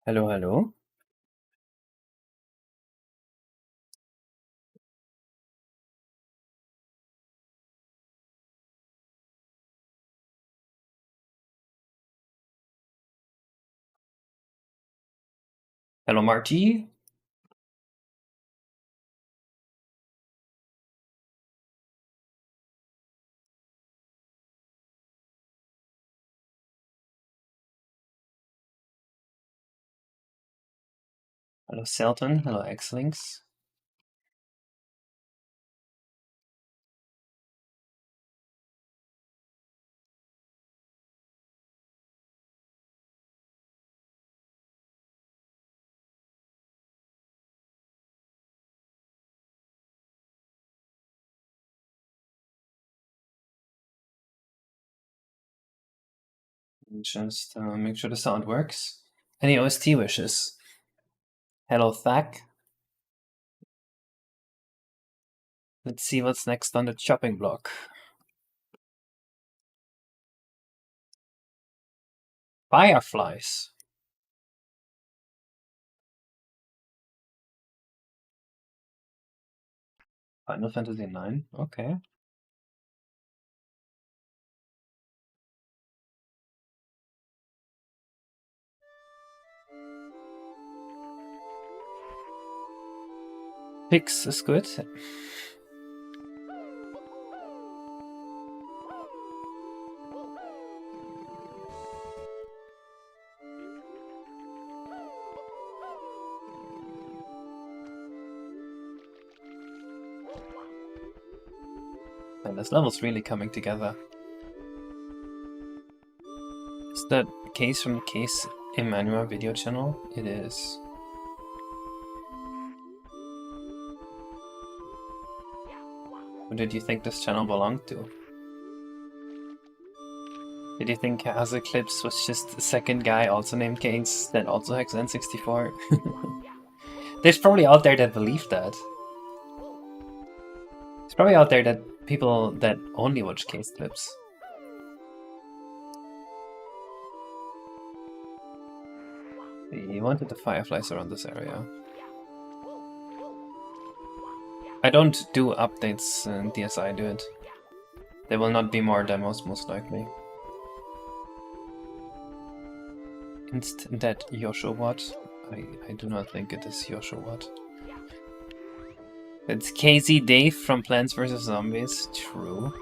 Hallo, hallo. Hallo Marty. Hallo Selton. Hallo X-Links. Just make sure the sound works. Any OST wishes? Hello Thack. Let's see what's next on the chopping block. Fireflies. Final Fantasy IX. Okay. Pix is good. And this level's really coming together. Is that Case from the Case Emmanuel video channel? It is. Who did you think this channel belonged to? Did you think Has Eclipse was just a second guy also named Case that also hacks N64? There's probably out there that believe that. There's probably out there that people that only watch Case clips. We wanted the fireflies around this area. I don't do updates in DSI, do it. There will not be more demos, most likely. Inst that Yoshowat? I do not think it is Yoshowat. It's KZ Dave from Plants vs. Zombies. True.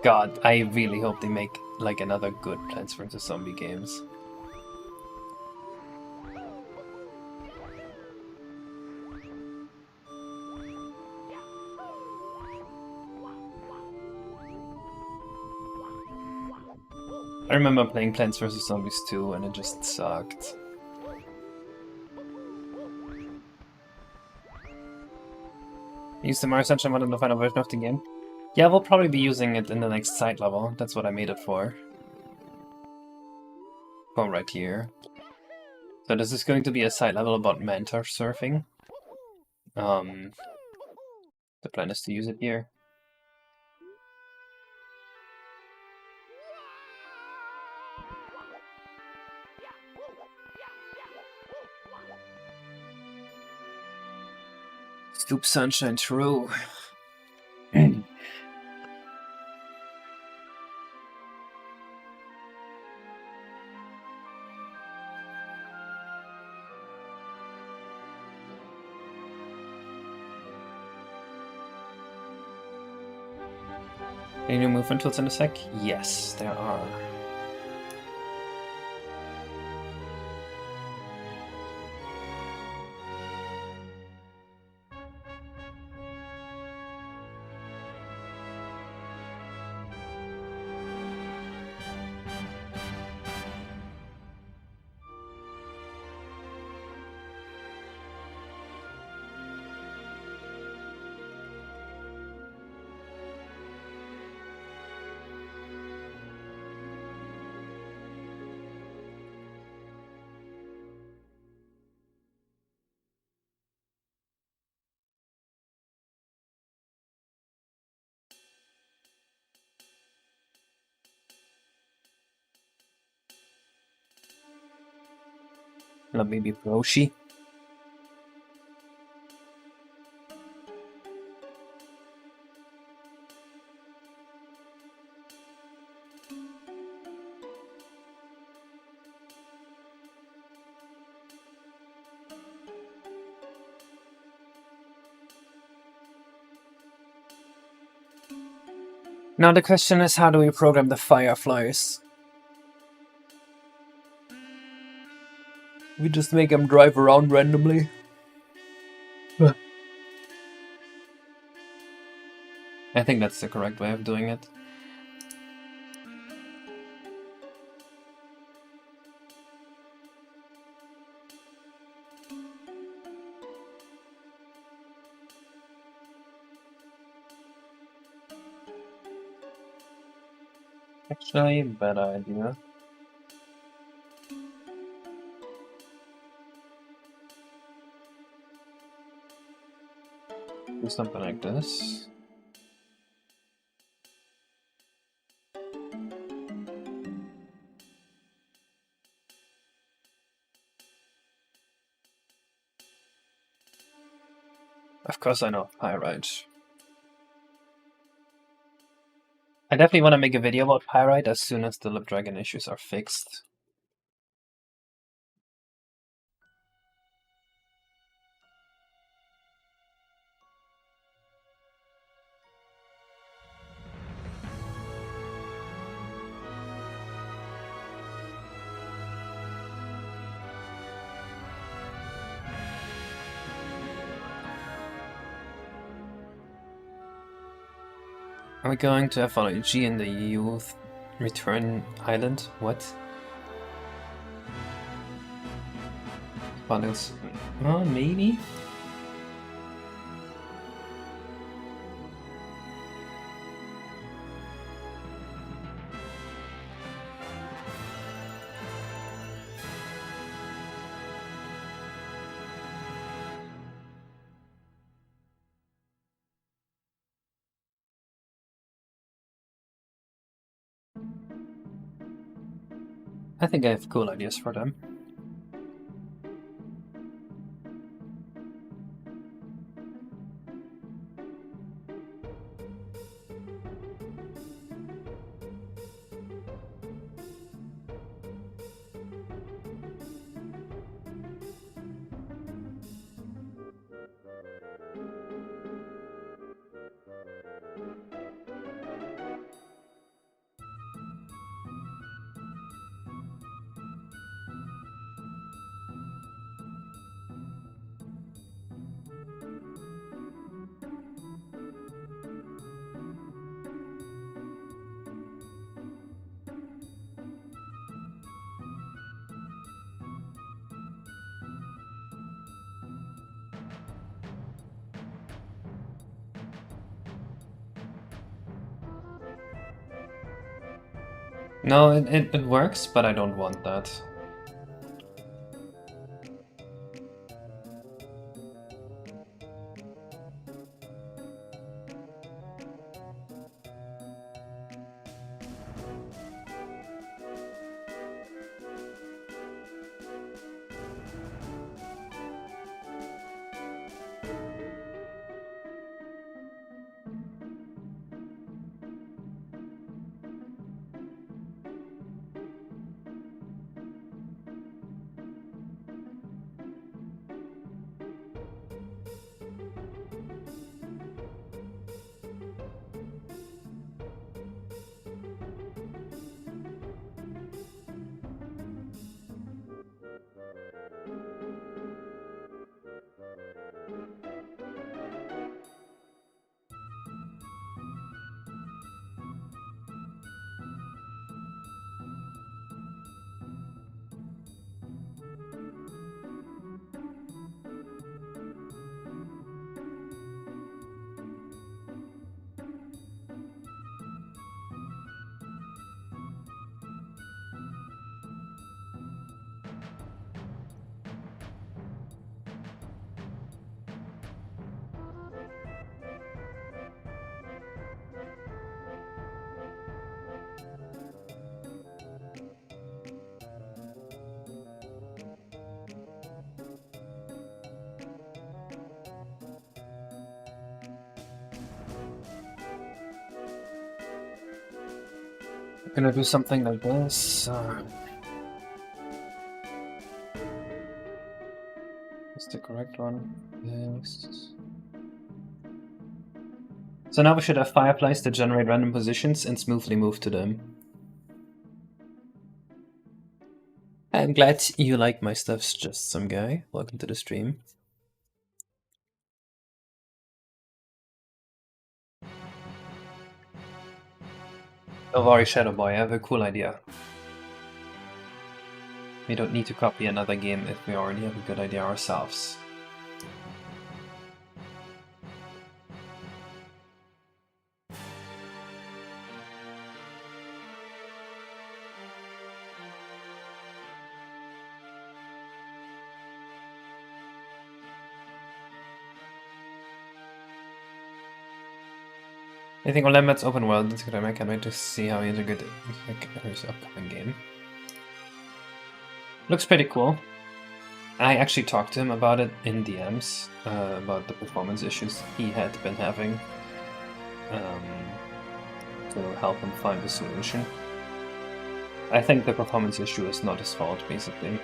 God, I really hope they make like another good Plants vs. Zombie games. I remember playing Plants vs. Zombies 2 and it just sucked. Use the Mario Sunshine mod in the final version of the game? Yeah, we'll probably be using it in the next side level. That's what I made it for. Go right here. So this is going to be a side level about mentor surfing. The plan is to use it here. Stoop Sunshine, true. Any new movement tools in the sec? Yes, there are. Let me be Roshi. Now the question is, how do we program the Fireflies? We just make them drive around randomly. I think that's the correct way of doing it. Actually, bad idea. Do something like this. Of course I know Pyrite. I definitely want to make a video about Pyrite as soon as the Lip Dragon issues are fixed. Are we going to FLG in the Youth Return Island? What? Bundles? Maybe? I think I have cool ideas for them. No, it works, but I don't want that. Gonna do something like this. Is the correct one? Yes. So now we should have fireflies that generate random positions and smoothly move to them. I'm glad you like my stuff's just some guy. Welcome to the stream. Don't worry, Shadow Boy, I have a cool idea. We don't need to copy another game if we already have a good idea ourselves. Anything on Lemmet's open world? That's good. I can't wait to see how he integrates his upcoming game. Looks pretty cool. I actually talked to him about it in DMs, about the performance issues he had been having, to help him find a solution. I think the performance issue is not his fault, basically.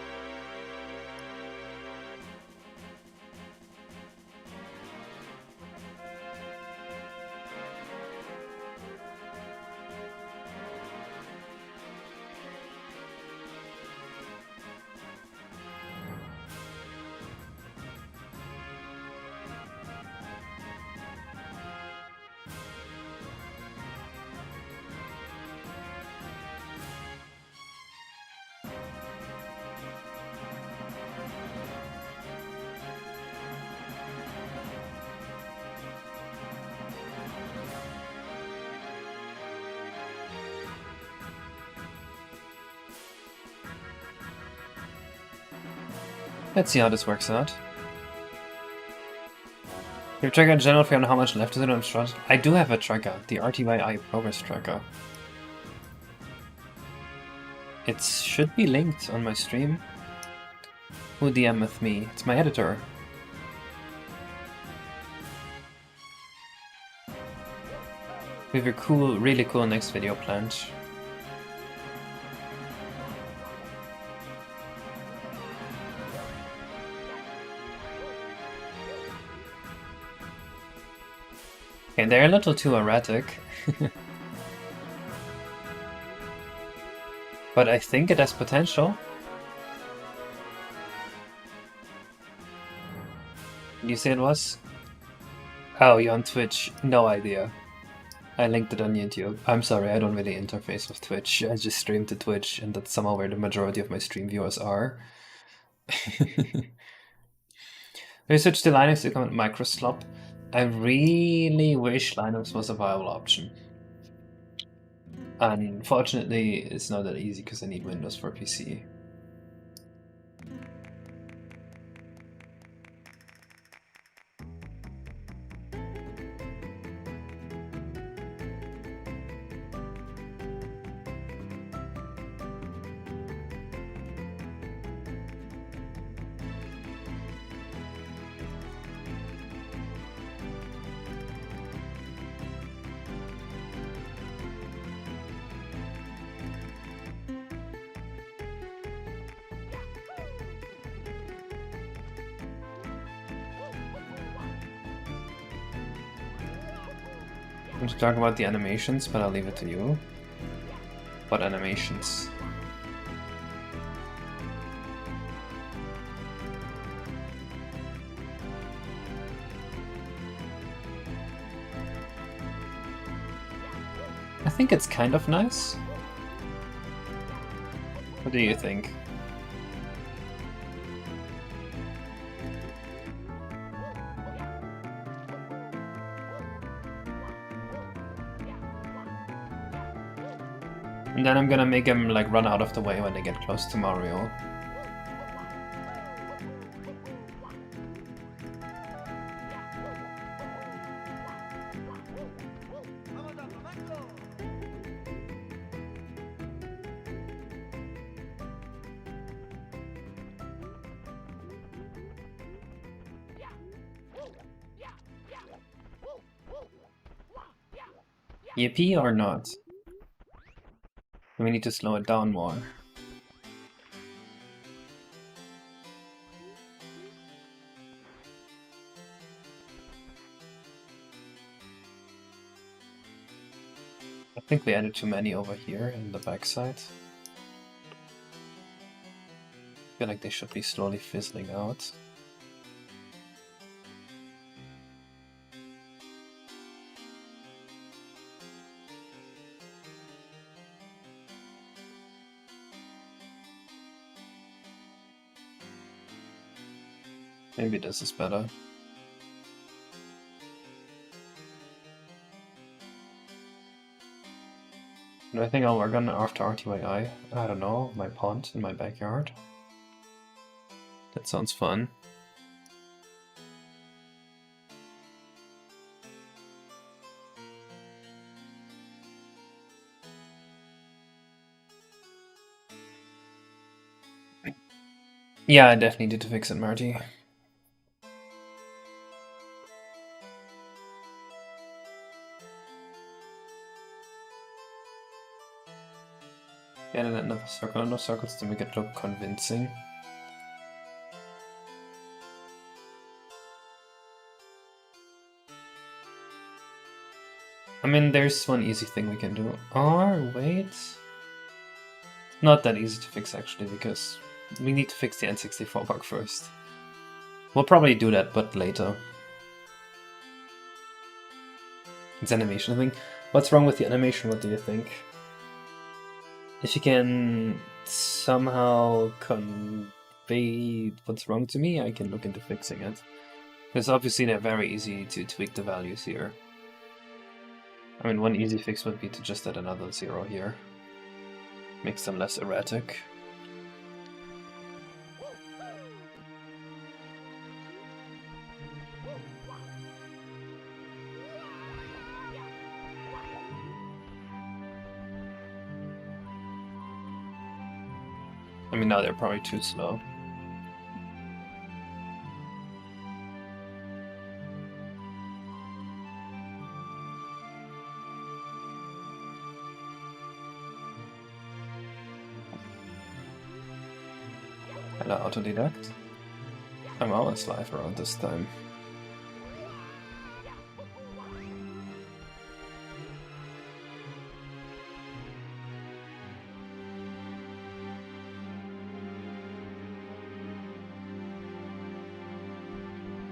Let's see how this works out. Your tracker in general, if you know how much left is it on Strut. I do have a tracker, the RTYI progress tracker. It should be linked on my stream. Who DM with me? It's my editor. We have a cool, really cool next video planned. Okay, they're a little too erratic. But I think it has potential. You say it was? Oh, you're on Twitch. No idea. I linked it on YouTube. I'm sorry, I don't really interface with Twitch. I just stream to Twitch, and that's somehow where the majority of my stream viewers are. We switched to Linux to come with microslop. I really wish Linux was a viable option. Unfortunately, it's not that easy because I need Windows for PC. I'm to talk about the animations, but I'll leave it to you. What animations? I think it's kind of nice. What do you think? And then I'm gonna make him like run out of the way when they get close to Mario. Yippee or not? We need to slow it down more. I think we added too many over here in the backside. I feel like they should be slowly fizzling out. Maybe this is better. Do I think I'll work on after RTYI? I don't know, my pond in my backyard. That sounds fun. Yeah, I definitely need to fix it, Marty. Yeah, and then another circle, enough circles to make it look convincing. I mean, there's one easy thing we can do. Or, wait. Not that easy to fix, actually, because we need to fix the N64 bug first. We'll probably do that, but later. It's animation, I think. What's wrong with the animation? What do you think? If you can somehow convey what's wrong to me, I can look into fixing it. Because obviously they're very easy to tweak the values here. I mean, one easy fix would be to just add another 0 here. Makes them less erratic. I mean, now they're probably too slow. Hello, autodidact. I'm always live around this time.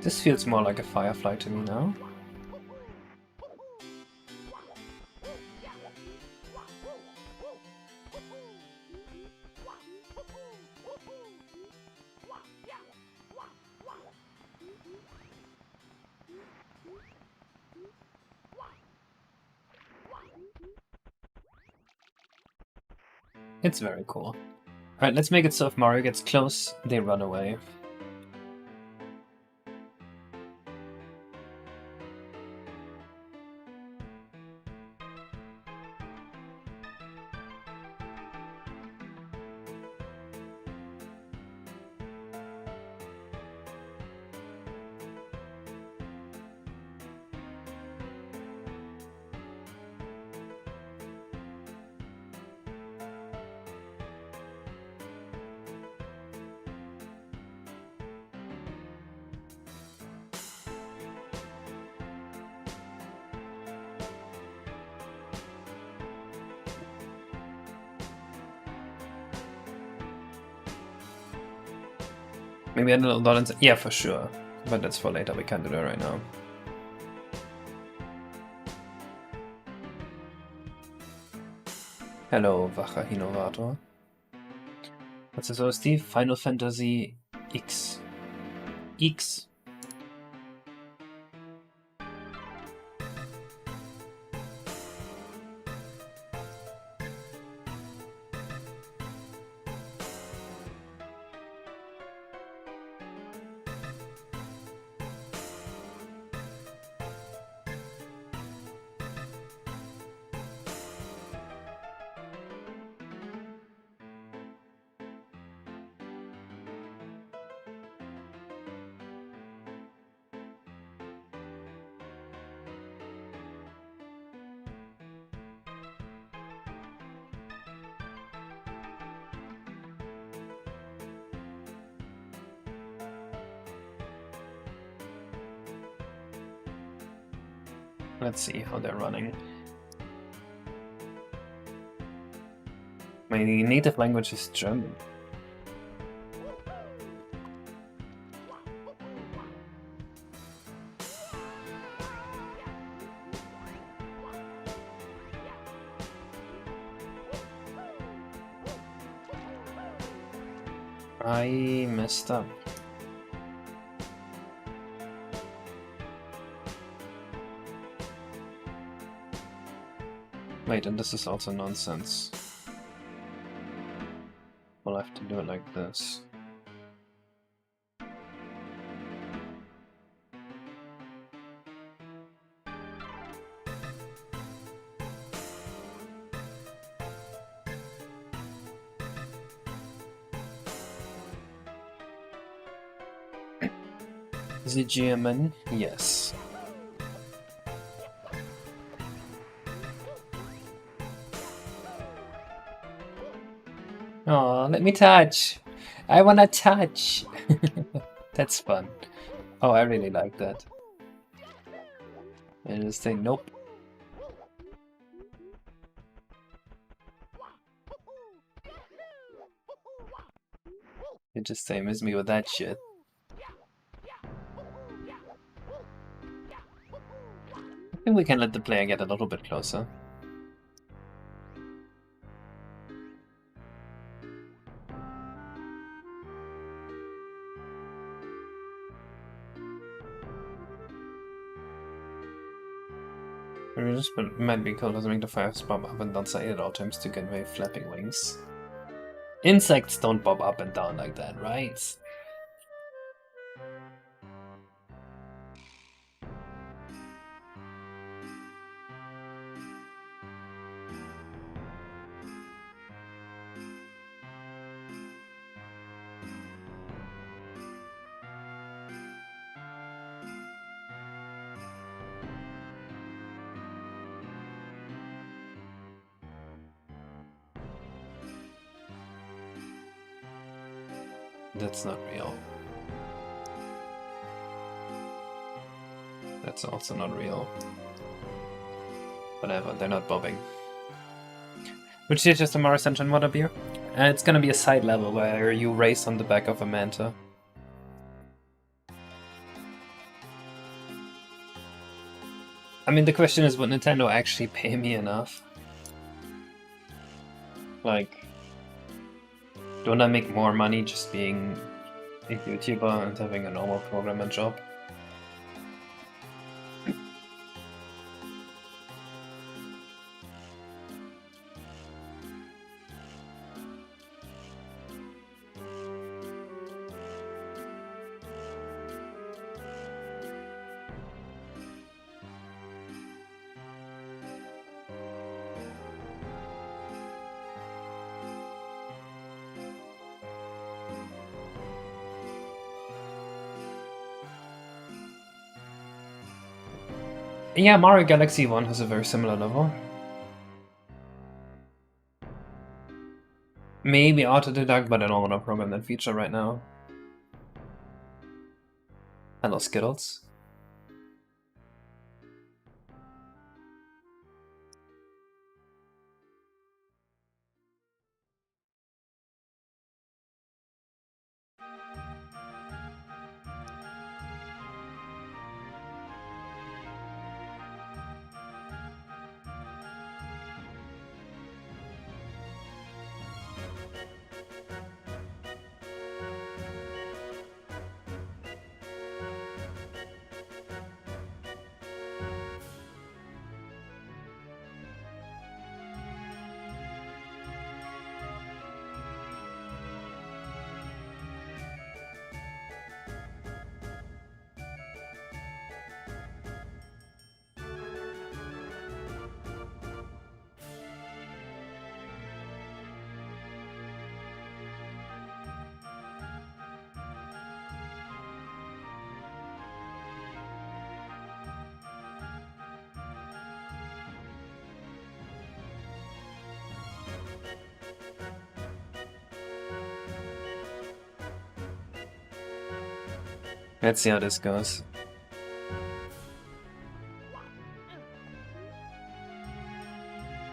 This feels more like a Firefly to me now. It's very cool. Alright, let's make it so if Mario gets close, they run away. Maybe add a little dot. Yeah, for sure. But that's for later. We can't do that right now. Hello, Wacher Innovator. What's this OST? Final Fantasy X. X. Let's see how they're running. My native language is German. I messed up. Wait, and this is also nonsense. We'll have to do it like this. The German, yes. Oh, let me touch. I wanna touch. That's fun. Oh, I really like that. I just say nope. You just say miss me with that shit. I think we can let the player get a little bit closer. It might be cool to make the fires bob up and down side at all times to convey flapping wings. Insects don't bob up and down like that, right? That's not real. That's also not real. Whatever, they're not bobbing. Which is just a more Ascension water beer. It's gonna be a side level where you race on the back of a manta. I mean, the question is, would Nintendo actually pay me enough? Like, don't I make more money just being a YouTuber and having a normal programmer job? Yeah, Mario Galaxy 1 has a very similar level. Maybe auto-deduct, but I don't want to program that feature right now. Hello, Skittles. Let's see how this goes.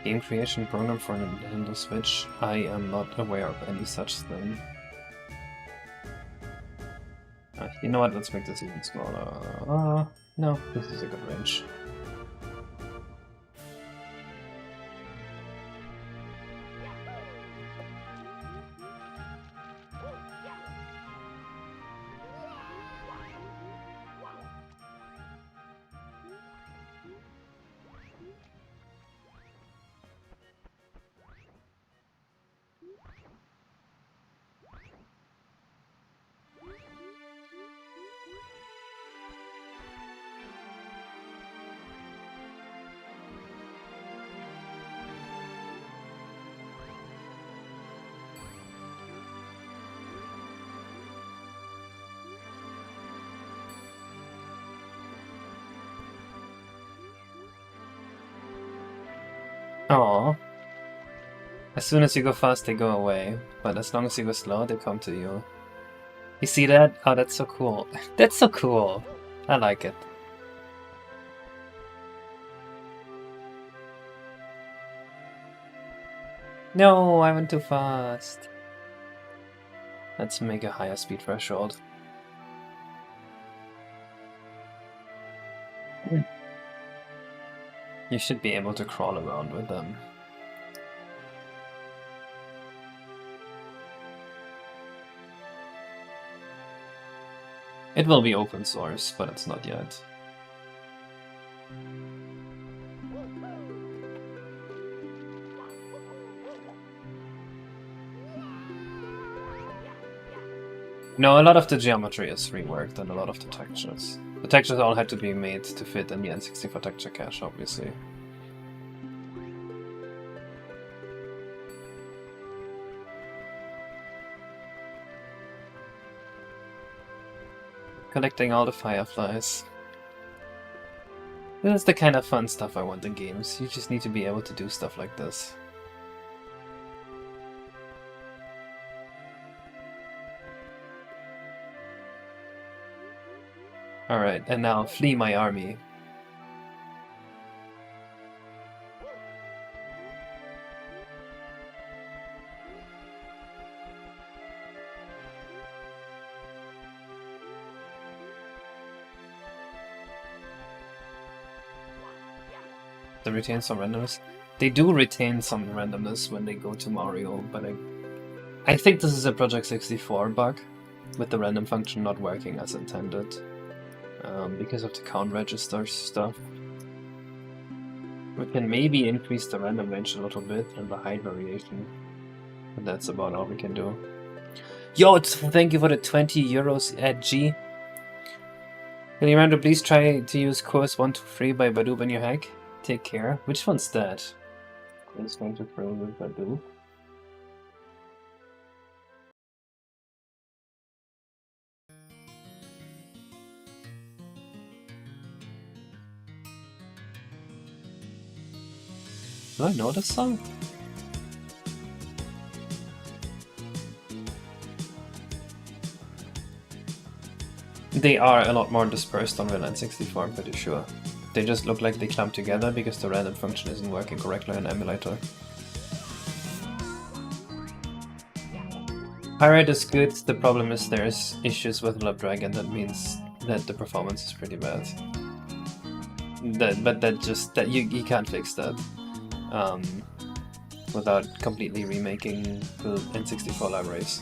Game creation program for Nintendo Switch? I am not aware of any such thing. You know what, let's make this even smaller. No, this is a good range. Oh, as soon as you go fast, they go away. But as long as you go slow, they come to you. You see that? Oh, that's so cool. That's so cool. I like it. No, I went too fast. Let's make a higher speed threshold. You should be able to crawl around with them. It will be open source, but it's not yet. No, a lot of the geometry is reworked and a lot of the textures. The textures all had to be made to fit in the N64 texture cache, obviously. Collecting all the Fireflies. This is the kind of fun stuff I want in games. You just need to be able to do stuff like this. Alright, and now flee my army. They retain some randomness. They do retain some randomness when they go to Mario, but I think this is a Project 64 bug, with the random function not working as intended. Because of the count register stuff. We can maybe increase the random range a little bit and the height variation. But that's about all we can do. Yo, thank you for the 20 euros at G. Can you remember, please try to use course 123 by Badoob in your hack? Take care. Which one's that? Course 123 with Badoob. Do I know this song? They are a lot more dispersed on real N64, I'm pretty sure. They just look like they clump together because the random function isn't working correctly on emulator. Pyrite is good, the problem is there's issues with Dragon. That means that the performance is pretty bad. But you can't fix that. Without completely remaking the N64 libraries.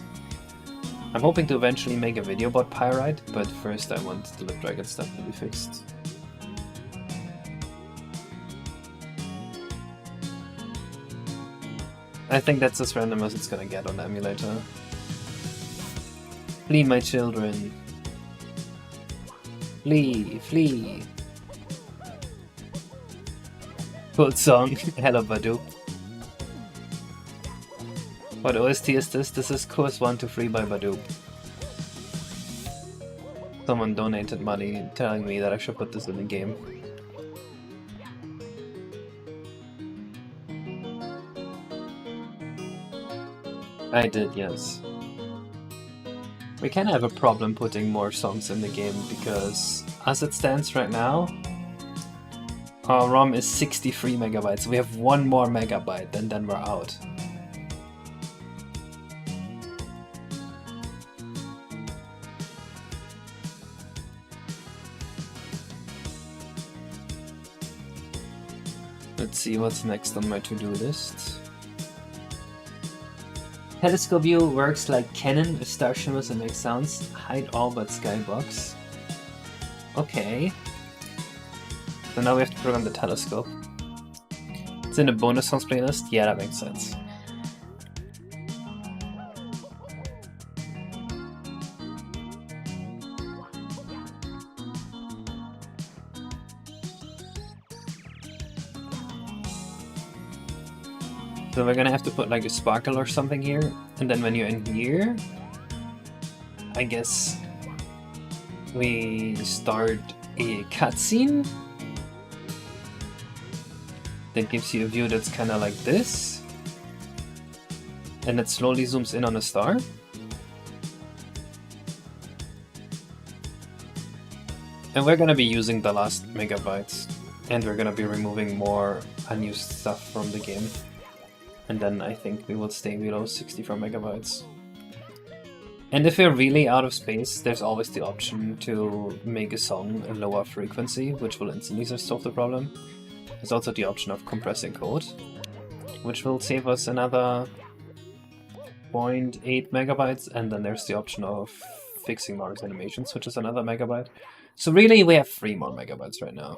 I'm hoping to eventually make a video about Pyrite, but first I want the Dragon stuff to be fixed. I think that's as random as it's gonna get on the emulator. Flee, my children. Flee, flee. Cool song. Hello, Badoo. What OST is this? This is Course 123 by Badoo. Someone donated money telling me that I should put this in the game. I did, yes. We can have a problem putting more songs in the game because, as it stands right now, Our ROM is 63 megabytes. We have 1 more megabyte and then we're out. Let's see what's next on my to-do list. Telescope view works like Canon, a star shimmers and makes sounds. Hide all but skybox. Okay. So now we have to program the telescope. It's in the bonus songs playlist? Yeah, that makes sense. So we're gonna have to put like a sparkle or something here, and then when you're in here, I guess we start a cutscene that gives you a view that's kind of like this, and it slowly zooms in on a star. And we're gonna be using the last megabytes, and we're gonna be removing more unused stuff from the game. And then I think we will stay below 64 megabytes. And if we're really out of space, there's always the option to make a song a lower frequency, which will instantly solve the problem. There's also the option of compressing code, which will save us another 0.8 megabytes, and then there's the option of fixing Mars animations, which is another megabyte. So really we have 3 more megabytes right now.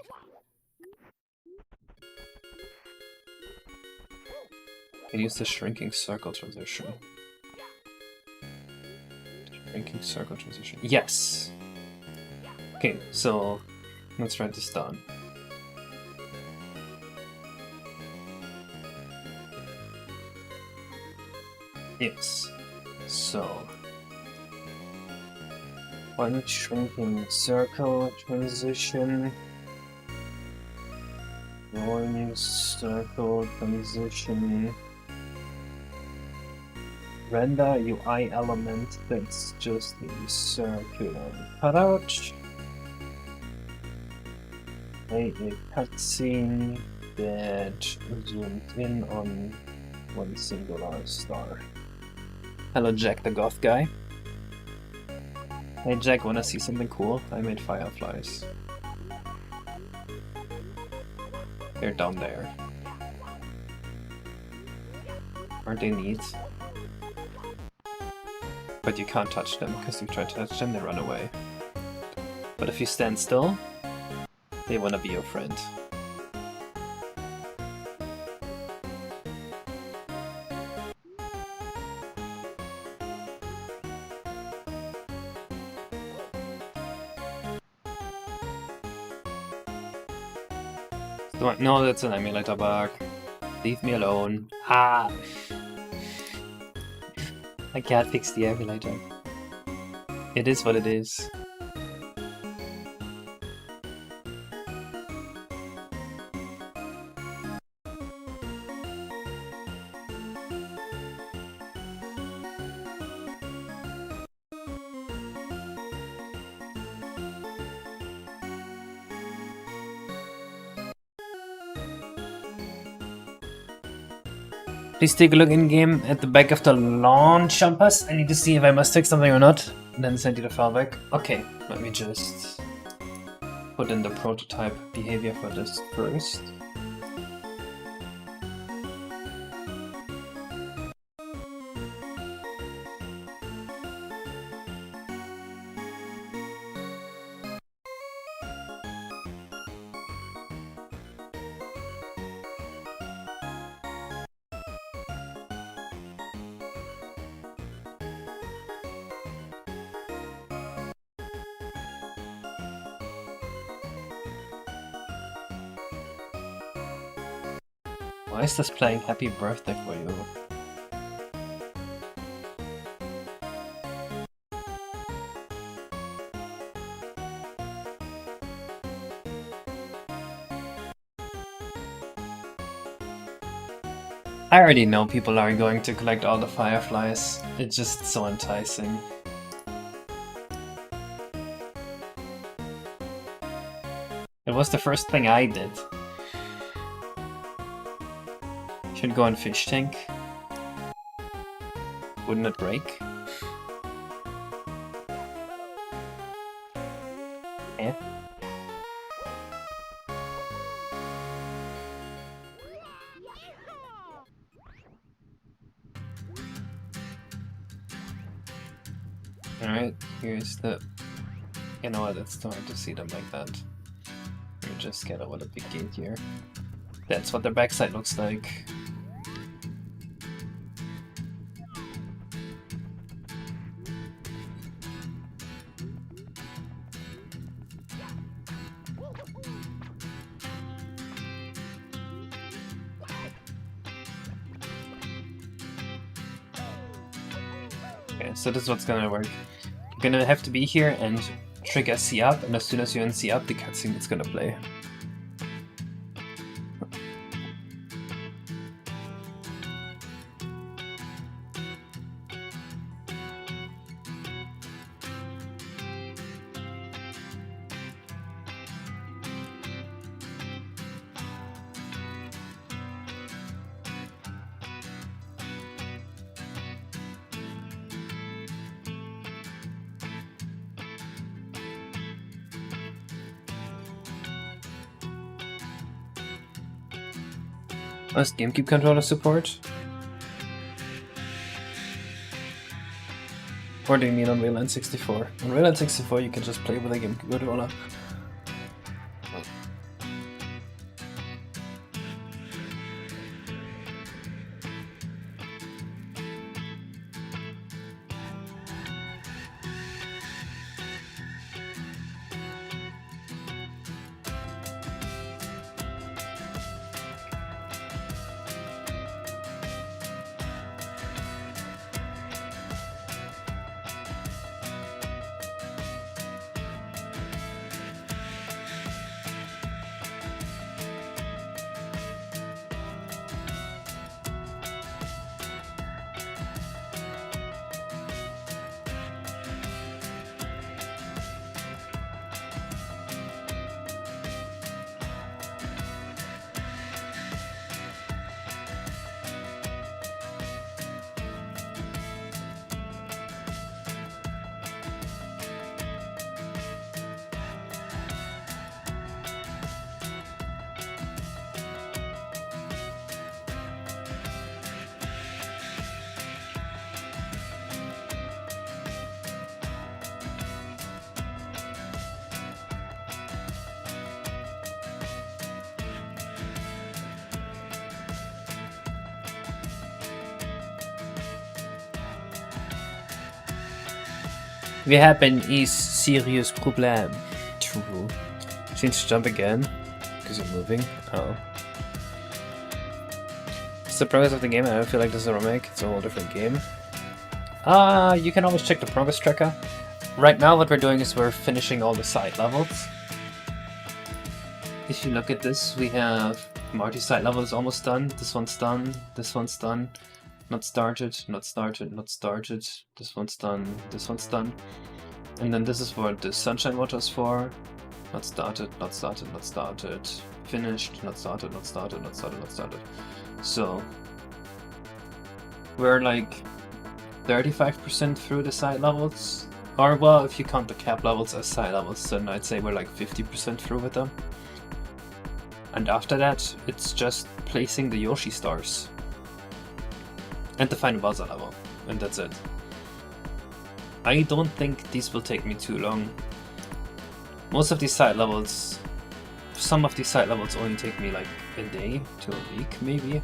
I use the shrinking circle transition. Shrinking circle transition. Yes! Okay, so let's write this down. Yes. So one shrinking circle transition. One circle transition. Render UI element that's just a circular cutout. A cutscene that zoomed in on one singular star. Hello Jack the goth guy. Hey Jack, wanna see something cool? I made fireflies. They're down there. Aren't they neat? But you can't touch them, because if you try to touch them, they run away. But if you stand still, they wanna be your friend. No, that's an emulator bug. Leave me alone. Ah! I can't fix the emulator. It is what it is. Please take a look in-game at the back of the launch compass. I need to see if I must fix something or not, and then send you the file back. Okay, let me just put in the prototype behavior for this first. Why is this playing Happy Birthday for you? I already know people are going to collect all the fireflies. It's just so enticing. It was the first thing I did. Should go on fish tank. Wouldn't it break? Eh? Alright, here's the... You know what, it's hard to see them like that. Let me just get over the big gate here. That's what their backside looks like. Okay, so this is what's gonna work. You're gonna have to be here and trigger C up, and as soon as you're in C up, the cutscene is gonna play. Does GameCube controller support? Or do you mean Unreal Engine 64? Unreal Engine 64 you can just play with a GameCube controller. Wir haben is serious problem. True. Change to jump again? Because you're moving? Oh. It's the progress of the game. I don't feel like this is a remake. It's a whole different game. You can always check the progress tracker. Right now what we're doing is we're finishing all the side levels. If you look at this, we have Marty's side level is almost done. This one's done. This one's done. Not started, not started, not started. This one's done, this one's done. And then this is what the Sunshine Water's for. Not started, not started, not started. Finished, not started, not started, not started, not started. So, we're like 35% through the side levels. Or well, if you count the cap levels as side levels, then I'd say we're like 50% through with them. And after that, it's just placing the Yoshi stars. And the final Bowser level, and that's it. I don't think these will take me too long. Most of these side levels, some of these side levels only take me like a day to a week, maybe.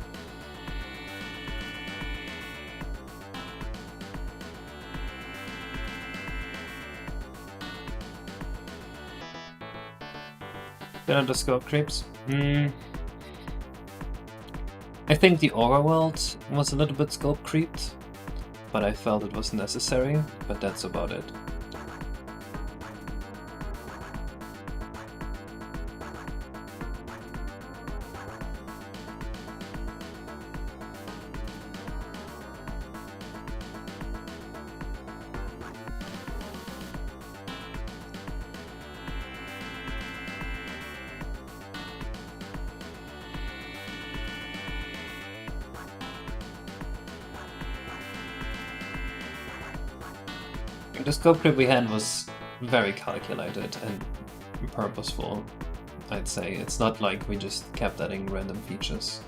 Then the scope creeps. I think the overworld was a little bit scope creeped, but I felt it was necessary, but that's about it. The scope creep we had was very calculated and purposeful, I'd say. It's not like we just kept adding random features.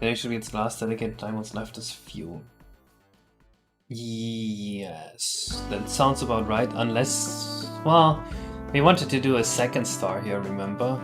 There should be its last dedicated diamonds left is few. Yes, that sounds about right, unless... well, we wanted to do a second star here, remember?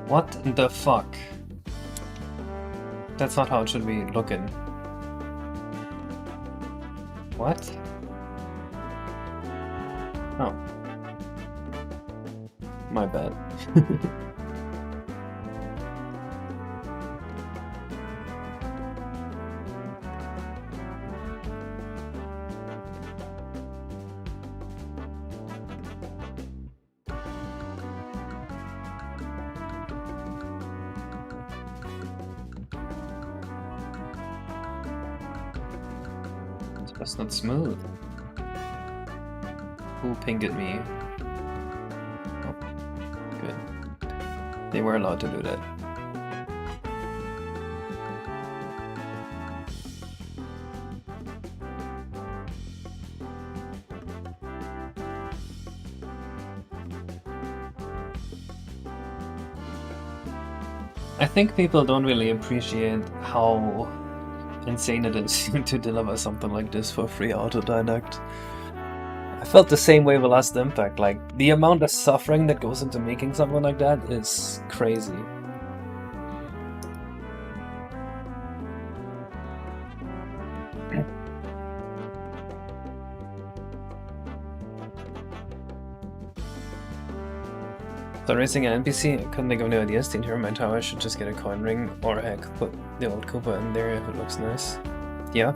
What the fuck? That's not how it should be looking. What? Oh. My bad. That's not smooth. Who pinged at me? Oh, good. They were allowed to do that. I think people don't really appreciate how insane it is to deliver something like this for free autodidact. I felt the same way with Last Impact, like, the amount of suffering that goes into making something like that is crazy. So racing an NPC, I couldn't think of any ideas. Didn't hear my tower, I should just get a coin ring, or heck, put the old Koopa in there if it looks nice. Yeah.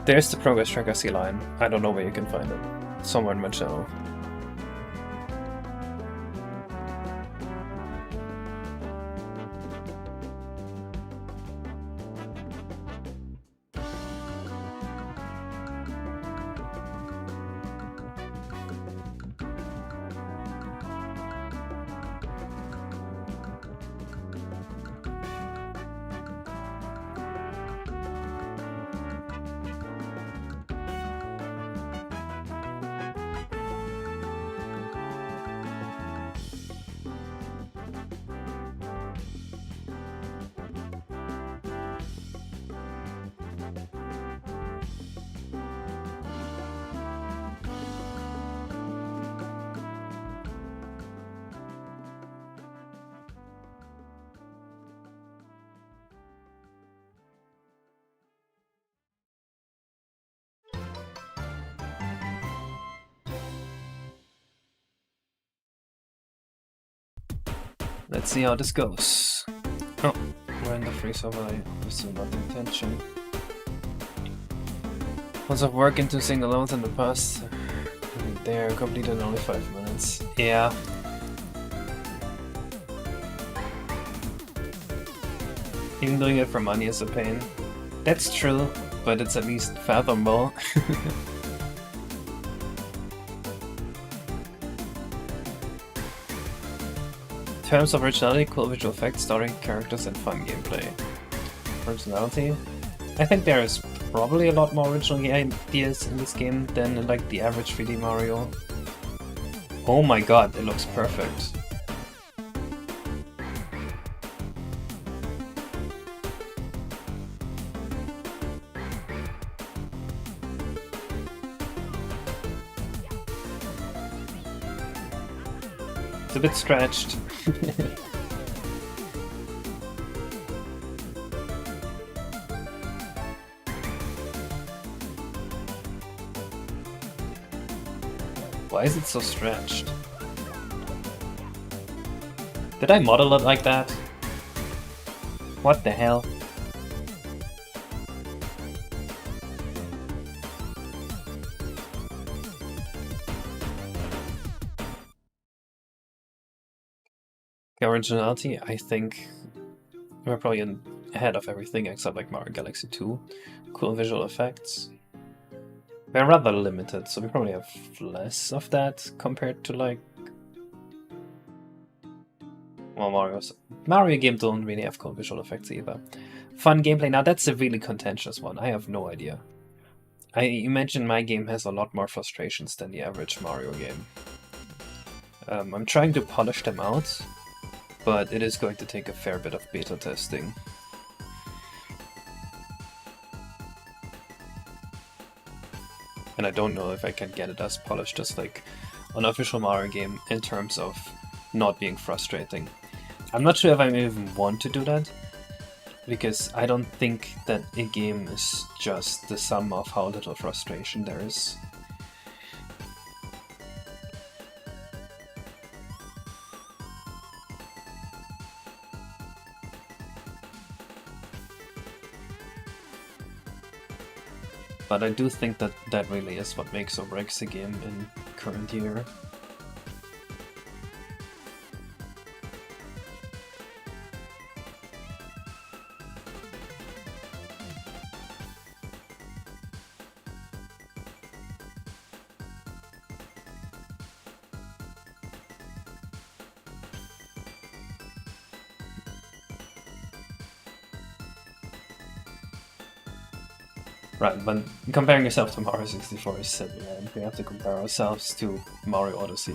There's the progress tracker sea line. I don't know where you can find it. Somewhere in my channel. Let's see how this goes. Oh, we're in the freeze overlay. Obviously not the intention. Lots of work into single loads in the past. They're completed in only 5 minutes. Yeah. Even doing it for money is a pain. That's true, but it's at least fathomable. In terms of originality, cool visual effects, story, characters, and fun gameplay. Originality? I think there is probably a lot more original ideas in this game than in like the average 3D Mario. Oh my god, it looks perfect. It's a bit stretched. Why is it so stretched? Did I model it like that? What the hell? The originality, I think we're probably ahead of everything except like Mario Galaxy 2. Cool visual effects. They're rather limited, so we probably have less of that compared to like... Well, Mario games don't really have cool visual effects either. Fun gameplay, now that's a really contentious one, I have no idea. I imagine my game has a lot more frustrations than the average Mario game. I'm trying to polish them out, but it is going to take a fair bit of beta testing. And I don't know if I can get it as polished as like an official Mario game in terms of not being frustrating. I'm not sure if I even want to do that, because I don't think that a game is just the sum of how little frustration there is. But I do think that that really is what makes or breaks a game in current year. Right, but comparing yourself to Mario 64 is silly, and we have to compare ourselves to Mario Odyssey.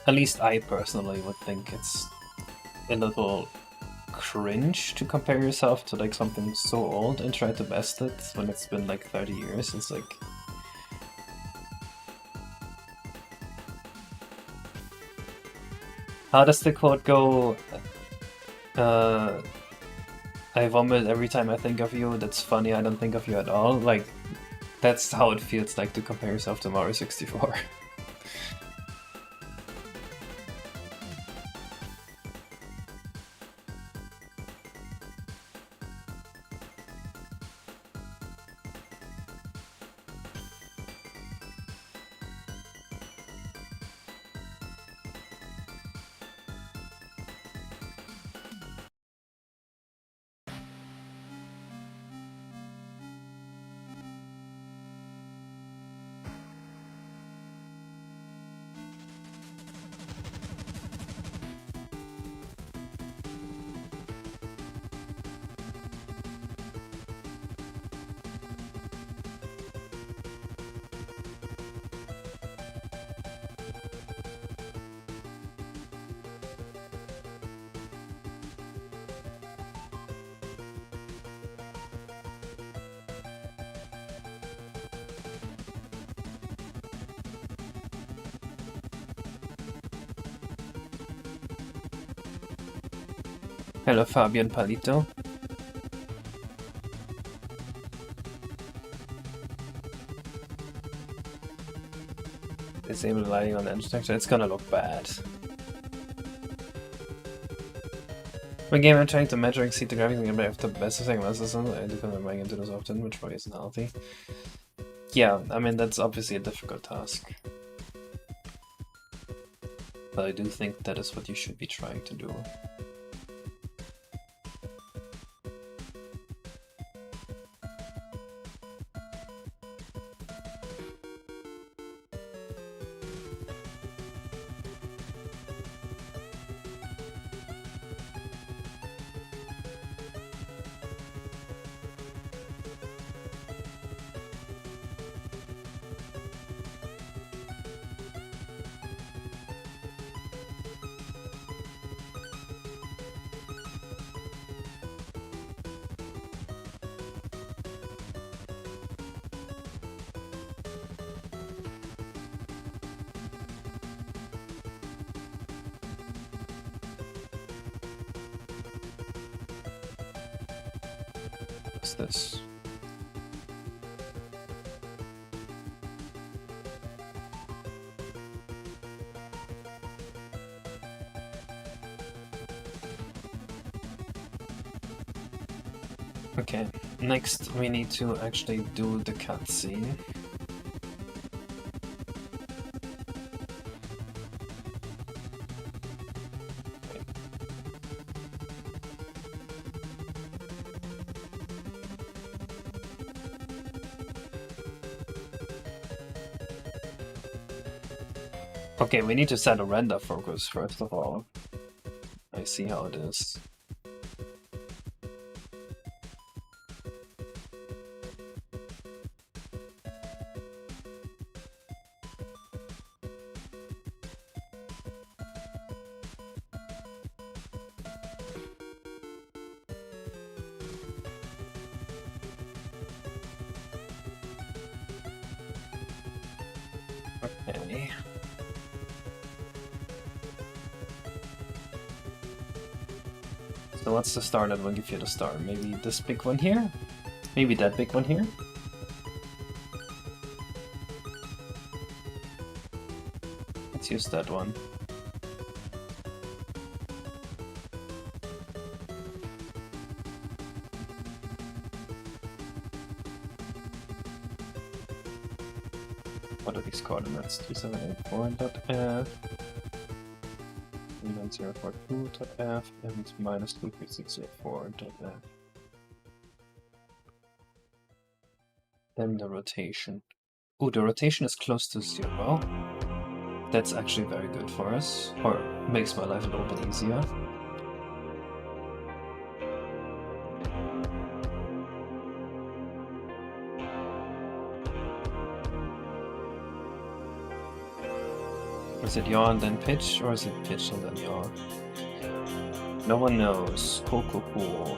At least I personally would think it's a little cringe to compare yourself to like something so old and try to best it when it's been like 30 years. It's like... How does the quote go? I vomit every time I think of you, that's funny, I don't think of you at all. Like, that's how it feels like to compare yourself to Mario 64. Hello, Fabian Palito. Disable lighting on the edge texture. It's gonna look bad. When game I'm trying to measure exceed the graphics and get have the best thing I do come running into this often, which probably isn't healthy. Yeah, I mean that's obviously a difficult task. But I do think that is what you should be trying to do. What's this? Okay, next we need to actually do the cutscene. Okay, we need to set a render focus first of all. I see how it is. Okay. So what's the star that will give you the star? Maybe this big one here? Maybe that big one here? Let's use that one. What are these coordinates? 3784.f 9042.f and minus 23604.f. Then the rotation. Ooh, the rotation is close to 0. That's actually very good for us, or makes my life a little bit easier. Is it yaw and then pitch, or is it pitch and then yaw? No one knows. Cool, cool, cool.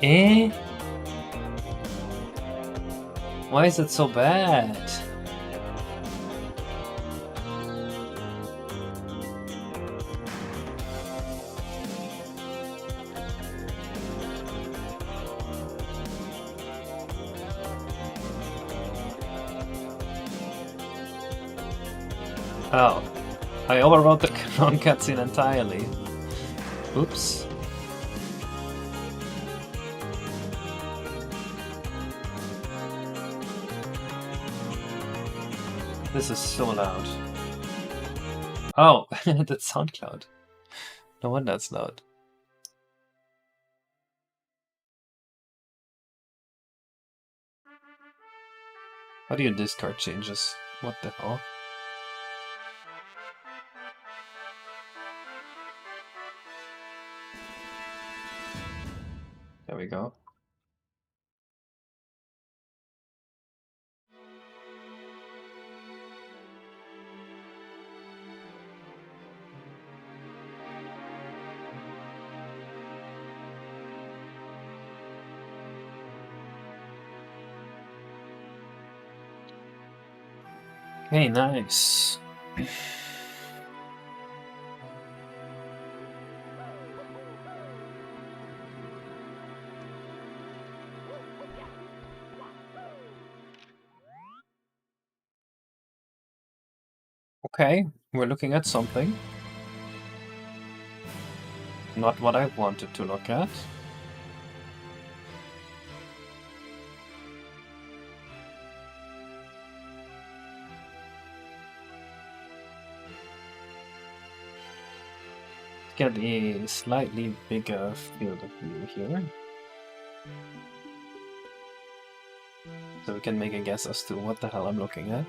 Eh? Why is it so bad? Oh, I overwrote the wrong cutscene entirely. Oops. This is so loud. Oh, that's SoundCloud. No wonder it's loud. How do you discard changes? What the hell? we go. Okay, nice. Okay, we're looking at something. Not what I wanted to look at. Get a slightly bigger field of view here. So we can make a guess as to what the hell I'm looking at.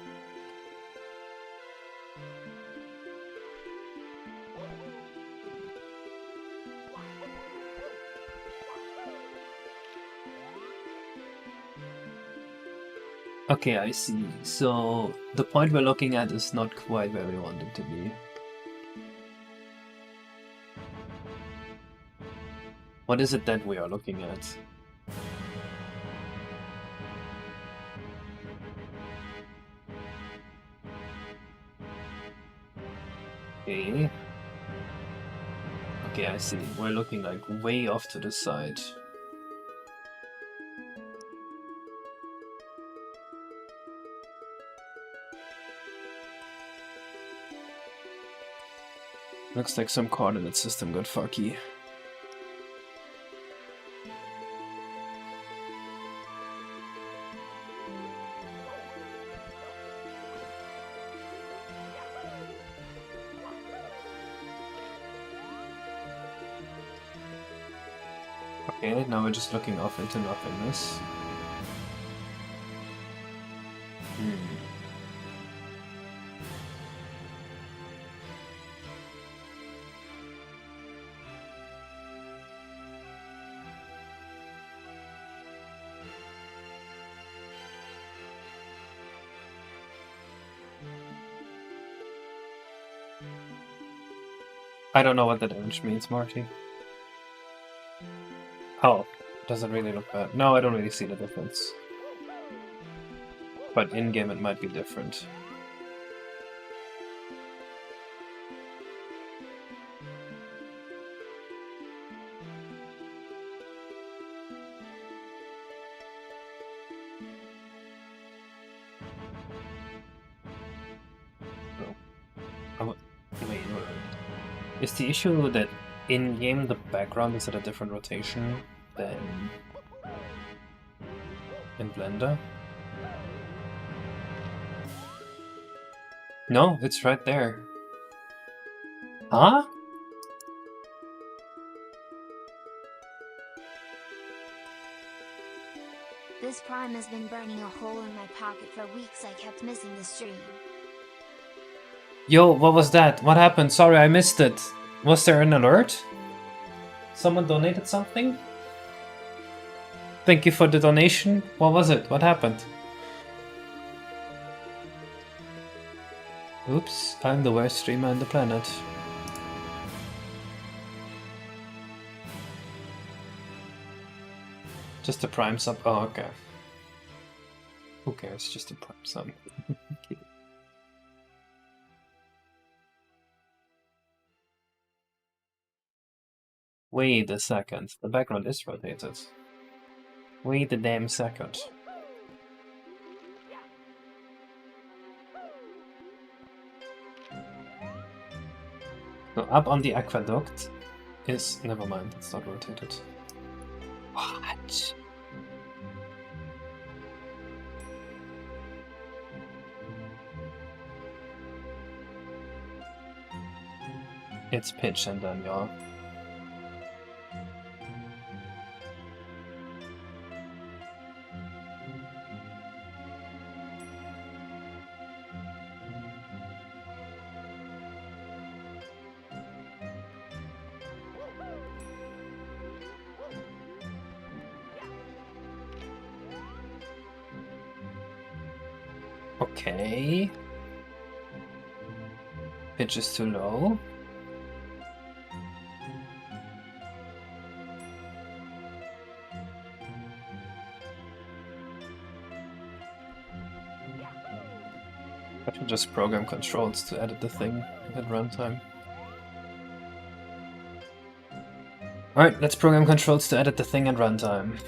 Okay, I see. So the point we're looking at is not quite where we want it to be. What is it that we are looking at? Okay. Okay, I see. We're looking like way off to the side. Looks like some coordinate system got fucky. Okay, now we're just looking off into nothingness. I don't know what that image means, Marty. Oh, does it really look bad? No, I don't really see the difference. But in-game it might be different. Oh, wait. Is the issue that in-game the background is at a different rotation than in Blender? No, it's right there. Huh? This prime has been burning a hole in my pocket for weeks. I kept missing the stream. Yo, what was that? What happened? Sorry, I missed it. Was there an alert? Someone donated something? Thank you for the donation. What was it? What happened? Oops, I'm the worst streamer on the planet. Just a prime sub? Oh, okay. Who cares? Just a prime sub. Wait a second. The background is rotated. Wait a damn second. So up on the aqueduct is... Never mind, it's not rotated. What? It's pitch and then yaw. Okay. Pitch is too low. I should just program controls to edit the thing at runtime. Alright, let's program controls to edit the thing at runtime.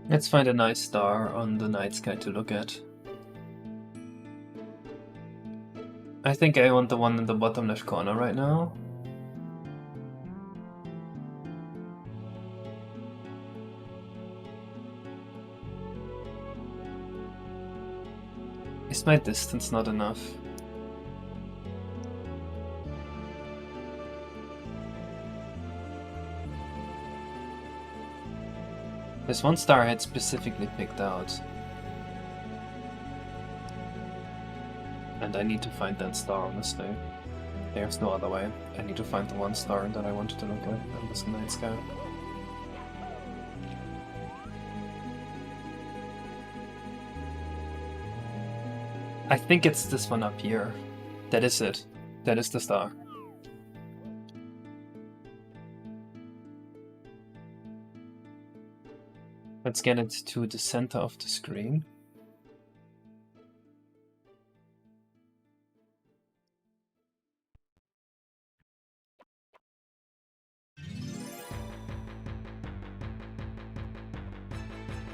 Let's find a nice star on the night sky to look at. I think I want the one in the bottom left corner right now. Is my distance not enough? There's one star I had specifically picked out. And I need to find that star, honestly. There's no other way. I need to find the one star that I wanted to look at in this night sky. I think it's this one up here. That is it. That is the star. Let's get it to the center of the screen.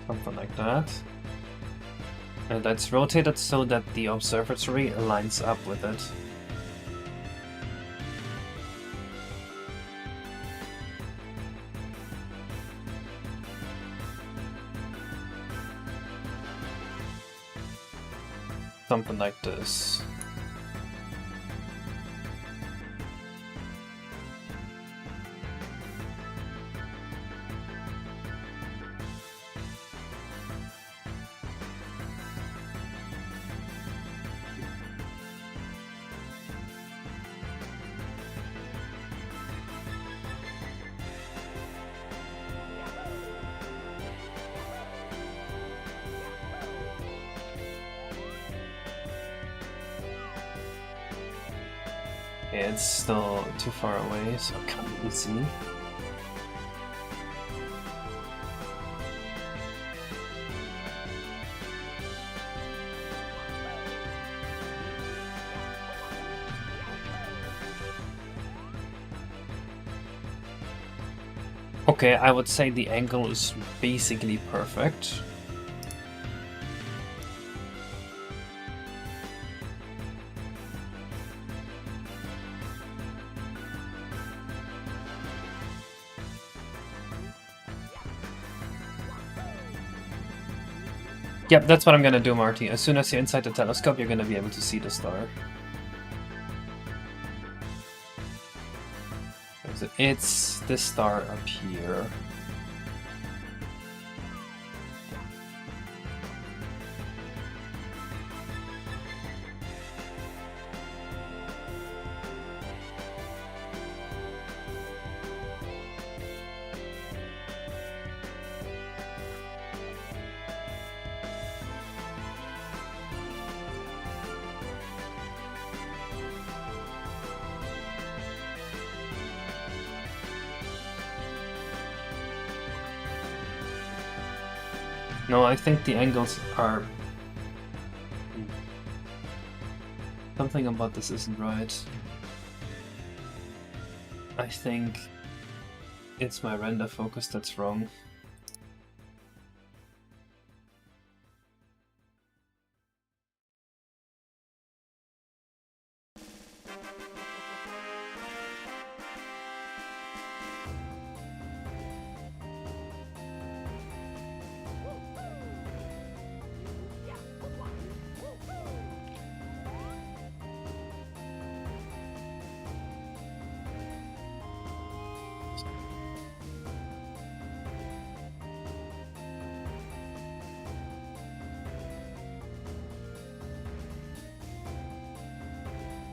Something like that. And let's rotate it so that the observatory lines up with it. Something like this. It's still too far away, so I can't really see. Okay, I would say the angle is basically perfect. Yep, that's what I'm gonna do, Marty. As soon as you're inside the telescope, you're gonna be able to see the star. It's this star up here. No, I think the angles are... Something about this isn't right. I think it's my render focus that's wrong.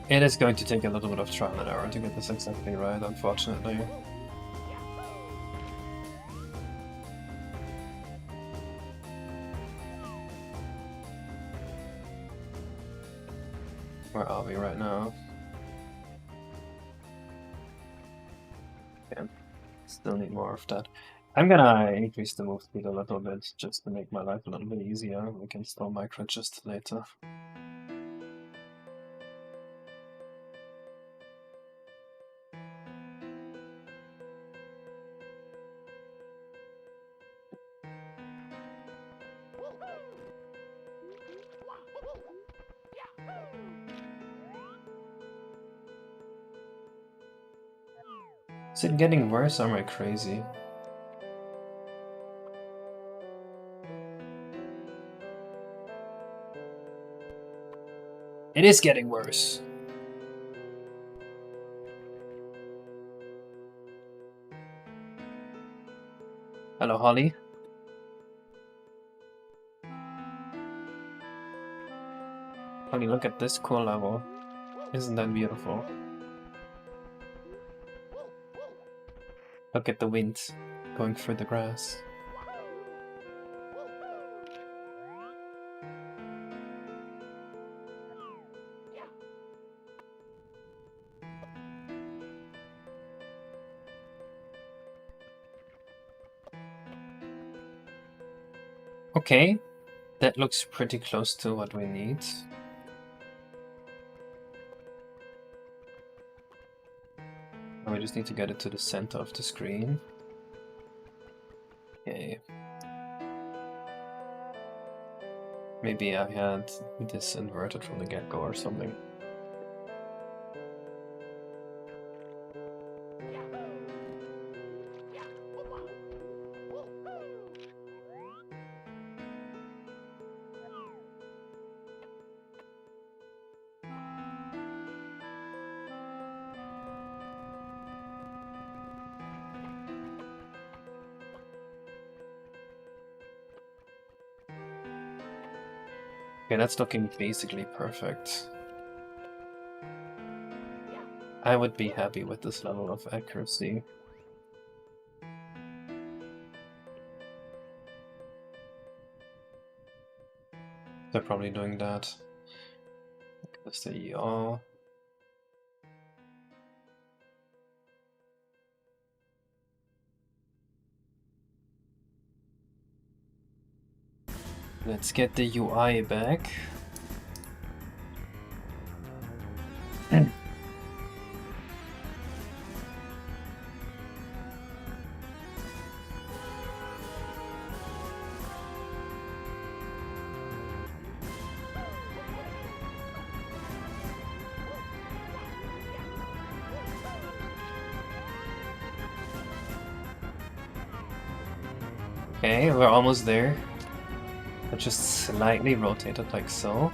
It is going to take a little bit of trial and error to get this exactly right, unfortunately. Where are we right now? Okay. Still need more of that. I'm gonna increase the move speed a little bit, just to make my life a little bit easier. We can still micro just later. Is it getting worse or am I crazy? It is getting worse. Hello, Holly. Holly, look at this cool level. Isn't that beautiful? Look at the wind going through the grass. Okay, that looks pretty close to what we need. Now we just need to get it to the center of the screen. Okay. Maybe I had this inverted from the get-go or something. Okay, that's looking basically perfect. I would be happy with this level of accuracy. They're probably doing that. That's the ER. Let's get the UI back. Okay, we're almost there. But just slightly rotate it like so.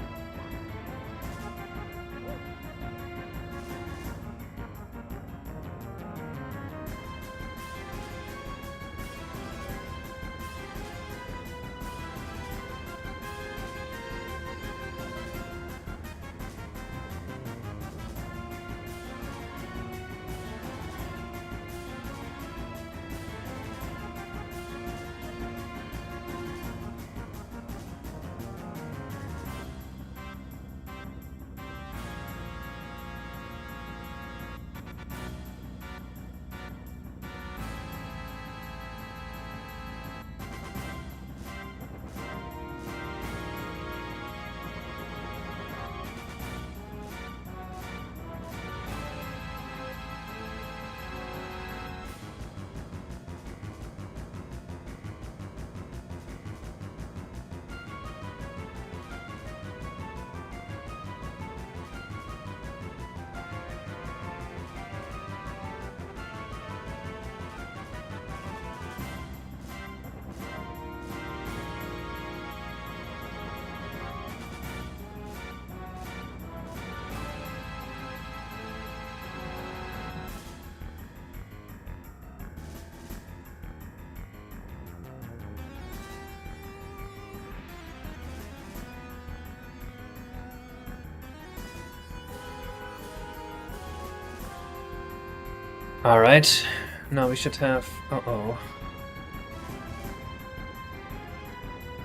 Alright, now we should have... Uh-oh.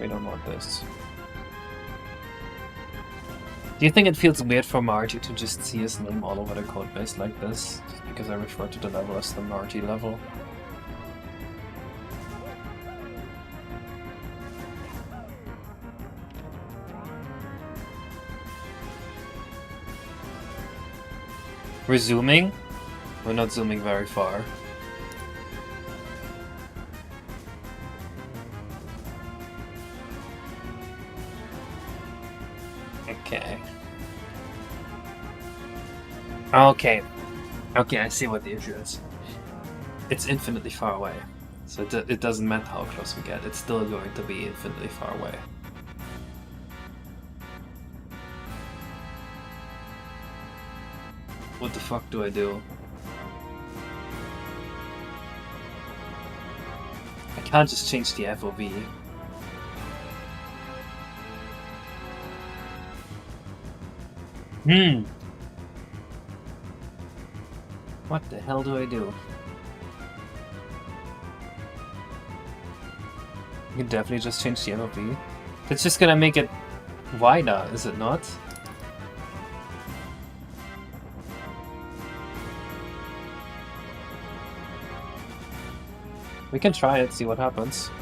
We don't want this. Do you think it feels weird for Marty to just see his name all over the codebase like this? Just because I refer to the level as the Marty level? We're zooming? We're not zooming very far. Okay. Okay, I see what the issue is. It's infinitely far away. So it doesn't matter how close we get, it's still going to be infinitely far away. What the fuck do I do? I can't just change the FOV. What the hell do I do? You can definitely just change the FOV. That's just gonna make it wider, is it not? We can try it, see what happens.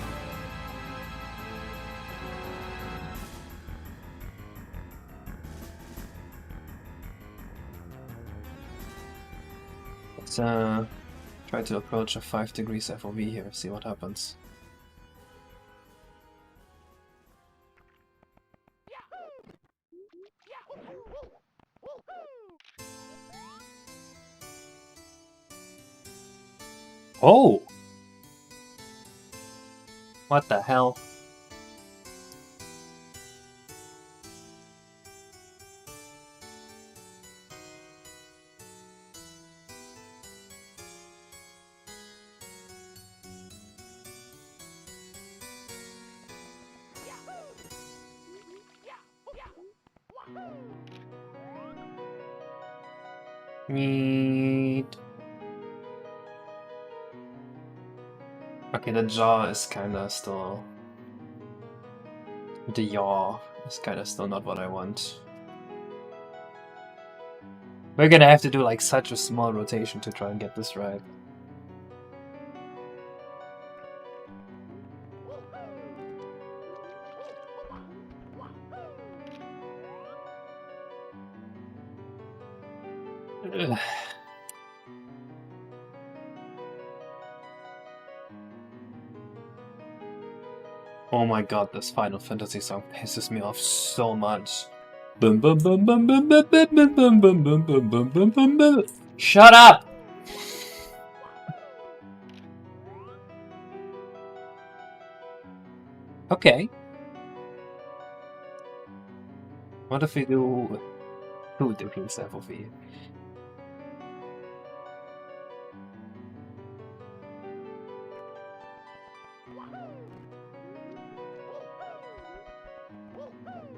Let's try to approach a 5 degrees FOV here, see what happens. Oh! What the hell? Neat. Okay, the jaw is kinda still... The yaw is kinda still not what I want. We're gonna have to do like such a small rotation to try and get this right. Ugh. Oh my god, this Final Fantasy song pisses me off so much. Boom boom boom boom boom boom boom boom boom boom boom boom boom boom boom boom. Shut up! Okay. What if we do 2 degrees FOV?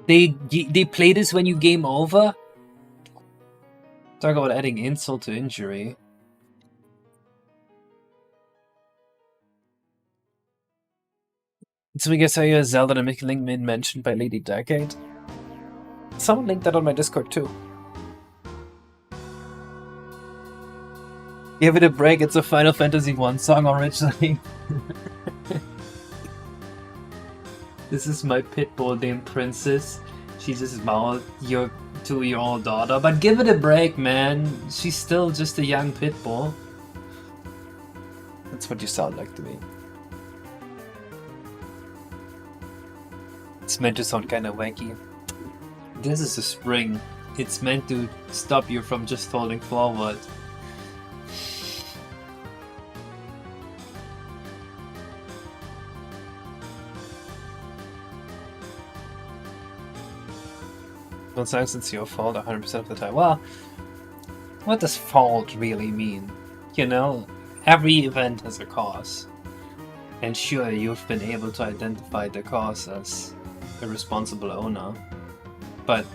They play this when you game over? Talk about adding insult to injury. So we guess how you're Zelda the Link made mentioned by Lady Decade. Someone linked that on my Discord too. Give it a break, it's a Final Fantasy 1 song originally. This is my pitbull named Princess. She just mouthed your 2-year-old daughter. But give it a break, man. She's still just a young pitbull. That's what you sound like to me. It's meant to sound kinda wanky. This is a spring. It's meant to stop you from just falling forward. Don't say it's your fault 100% of the time. Well, what does fault really mean? You know, every event has a cause. And sure, you've been able to identify the cause as a responsible owner. But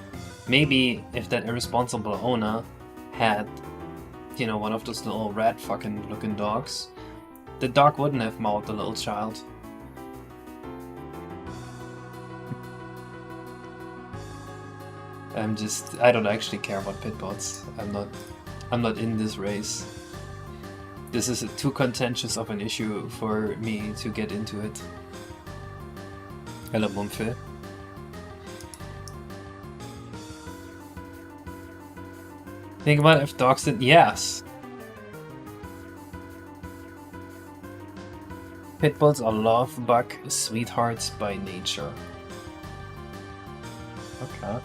maybe if that irresponsible owner had you know, one of those little rat fucking looking dogs, the dog wouldn't have mauled the little child. I don't actually care about pit bulls. I'm not in this race. This is too contentious of an issue for me to get into it. Hello, Mumfil. Think about if dogs did. Yes. Pit bulls are love bug sweethearts by nature. Okay.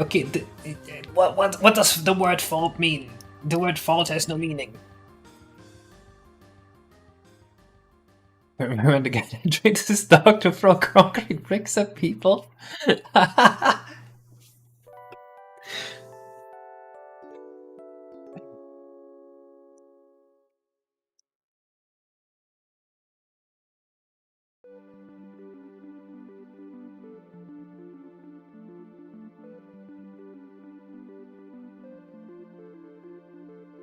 Okay, what does the word fault mean? The word fault has no meaning. Remember the guy that trained his dog to throw concrete bricks at people?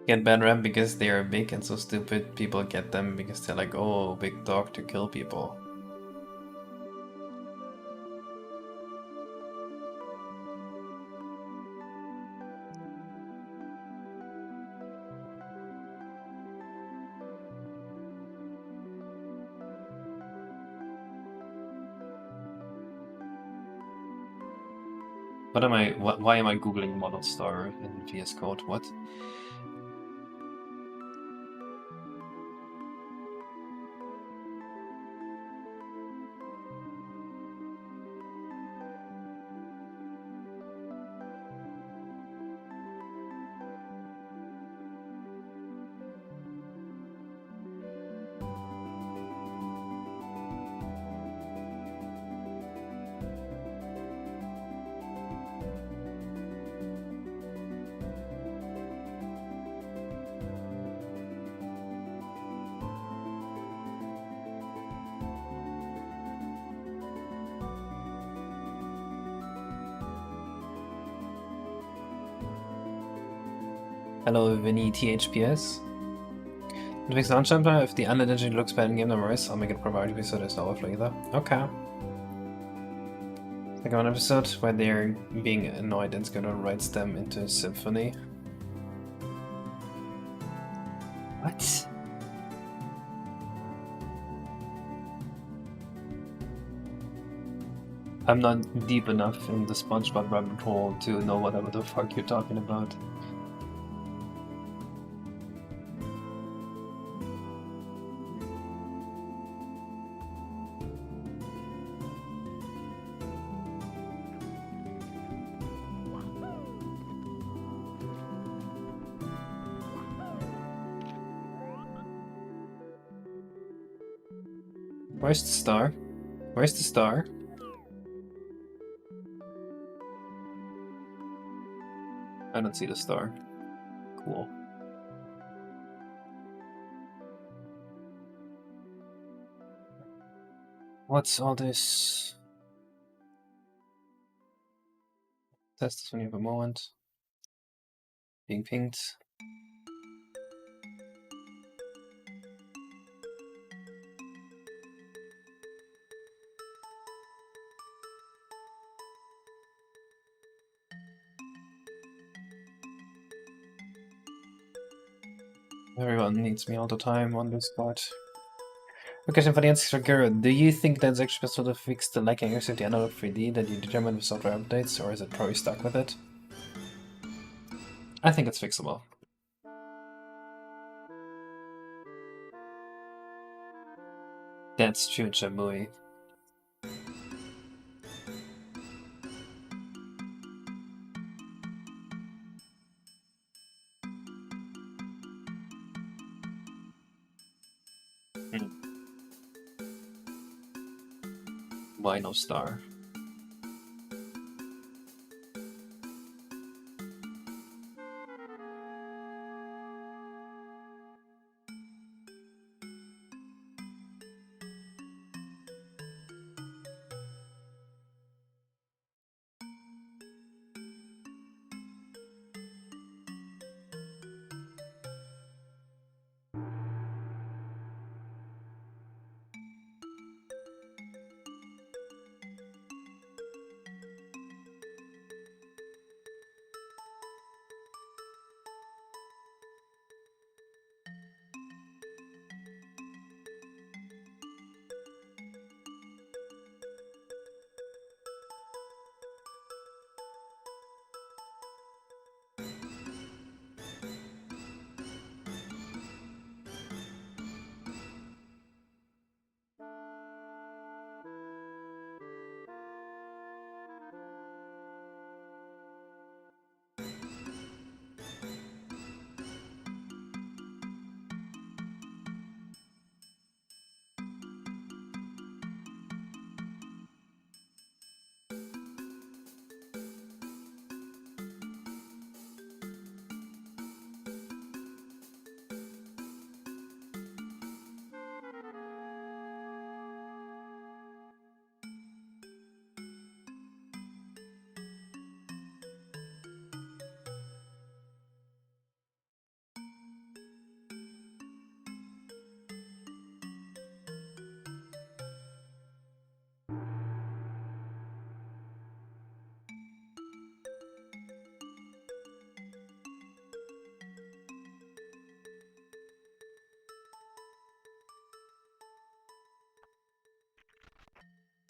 Get bad rap because they are big and so stupid. People get them because they're like, oh, big dog to kill people. Why am I googling model star in VS Code? What? Hello, Vinny THPS. It makes launch jumper. If the unidentified looks bad in game numbers, I'll make it priority so there's no overflow either. Okay. Like one episode where they're being annoyed and Scanner writes them into a symphony. What? I'm not deep enough in the SpongeBob rabbit hole to know whatever the fuck you're talking about. Where's the star? Where's the star? I don't see the star. Cool. What's all this? Test this when you have a moment. Being pinged. Everyone needs me all the time on this spot. A question for the answer, Garrett. Do you think that's actually supposed to fix the lacking accuracy of the analog 3D that you determined with software updates, or is it probably stuck with it? I think it's fixable. That's true, Jamui. Why no star?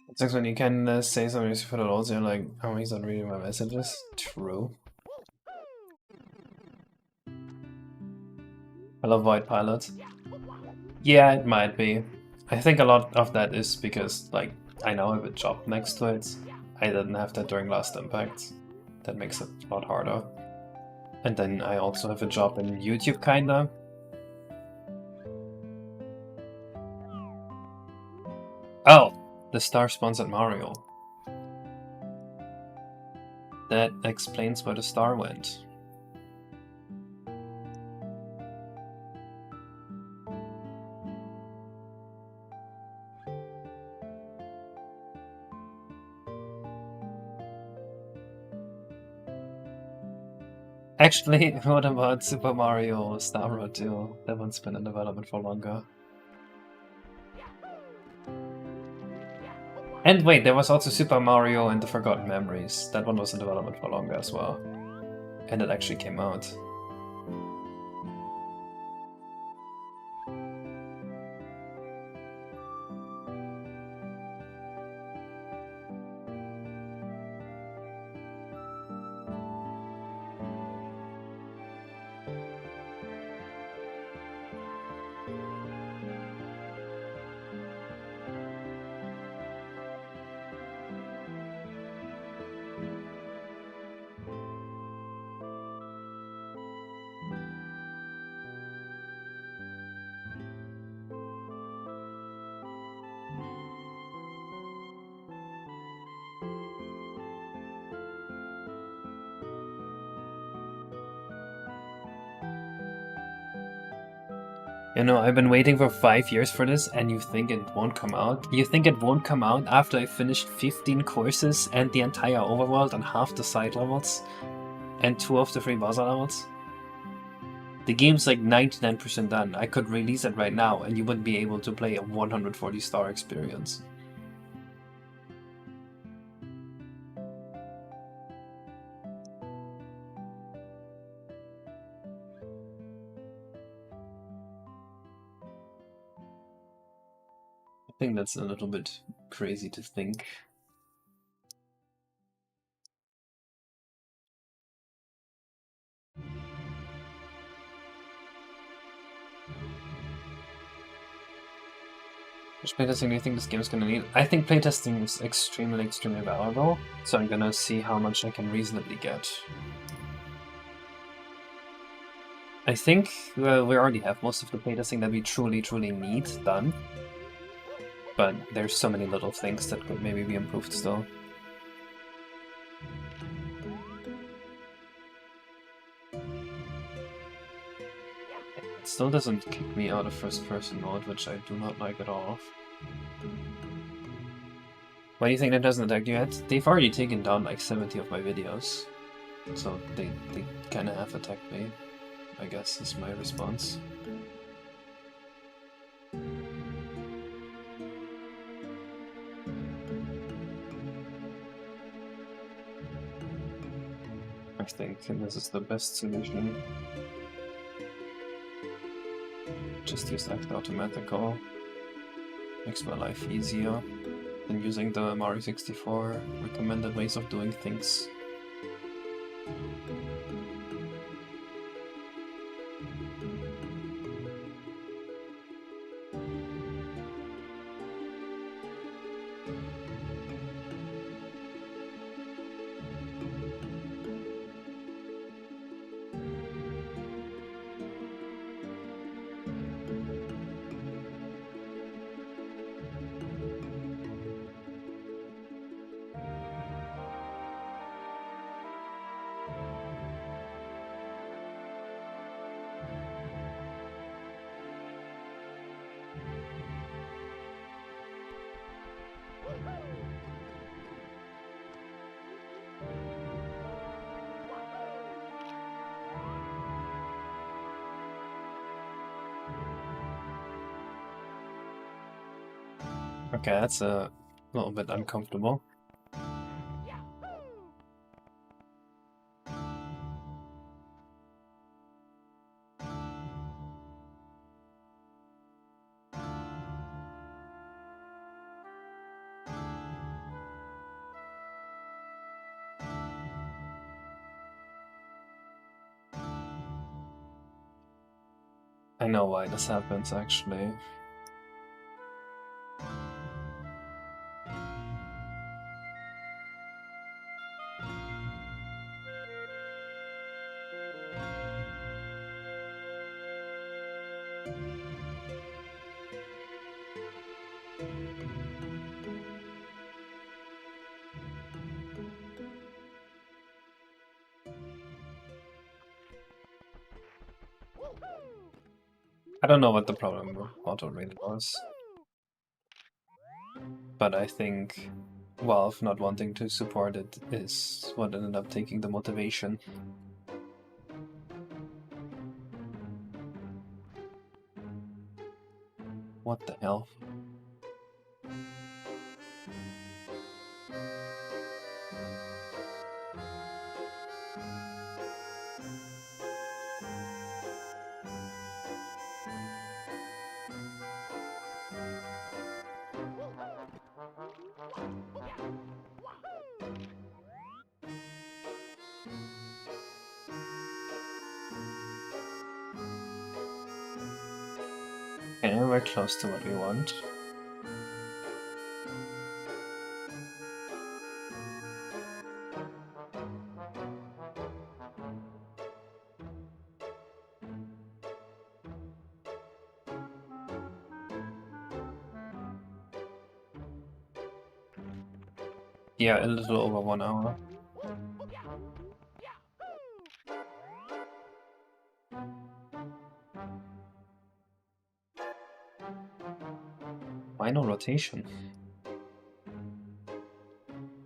It's like when you can say something for the loads, you're like, oh, he's not reading my messages. True. Hello, Void Pilot. Yeah, it might be. I think a lot of that is because, like, I now have a job next to it. I didn't have that during Last Impact. That makes it a lot harder. And then I also have a job in YouTube, kinda. Oh! The star spawns at Mario. That explains where the star went. Actually, what about Super Mario Star Road 2? That one's been in development for longer. And wait, there was also Super Mario and the Forgotten Memories. That one was in development for longer as well. And it actually came out. You know, I've been waiting for 5 years for this, and you think it won't come out? You think it won't come out after I finished 15 courses and the entire overworld and half the side levels? And 2 of the 3 boss levels? The game's like 99% done. I could release it right now, and you wouldn't be able to play a 140 star experience. I think that's a little bit crazy to think. Which playtesting do you think this game is gonna need? I think playtesting is extremely valuable, so I'm gonna see how much I can reasonably get. I think we already have most of the playtesting that we truly need done, but there's so many little things that could maybe be improved still. It still doesn't kick me out of first-person mode, which I do not like at all. Why do you think that doesn't attack you yet? They've already taken down like 70 of my videos, so they kinda have attacked me, I guess is my response. I think this is the best solution. Just use Act Automatical. Makes my life easier than using the Mario 64 recommended ways of doing things. Okay, that's a little bit uncomfortable. I know why this happens, actually. I don't know what the problem with Auto really was. But I think Valve not wanting to support it is what ended up taking the motivation. What the hell? Okay, we're close to what we want. Yeah, a little over 1 hour. Why no rotation?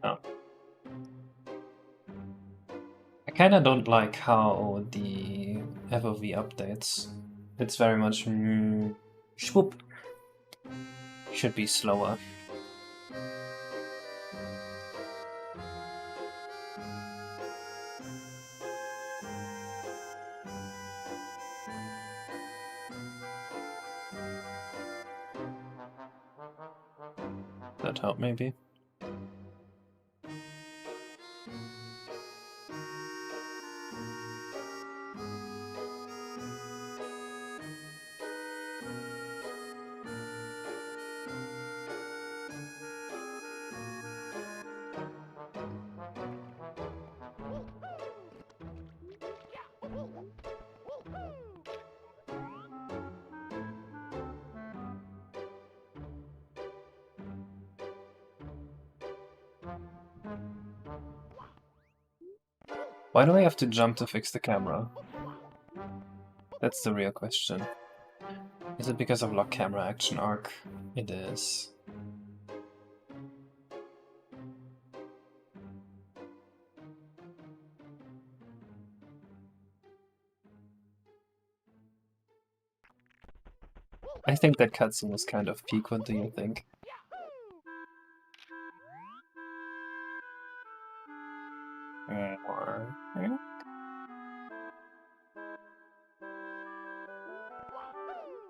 Oh. I kinda don't like how the FOV updates. It's very much swoop. Should be slower. That help maybe? Why do I have to jump to fix the camera? That's the real question. Is it because of lock camera action arc? It is. I think that cutscene was kind of peak. What do you think?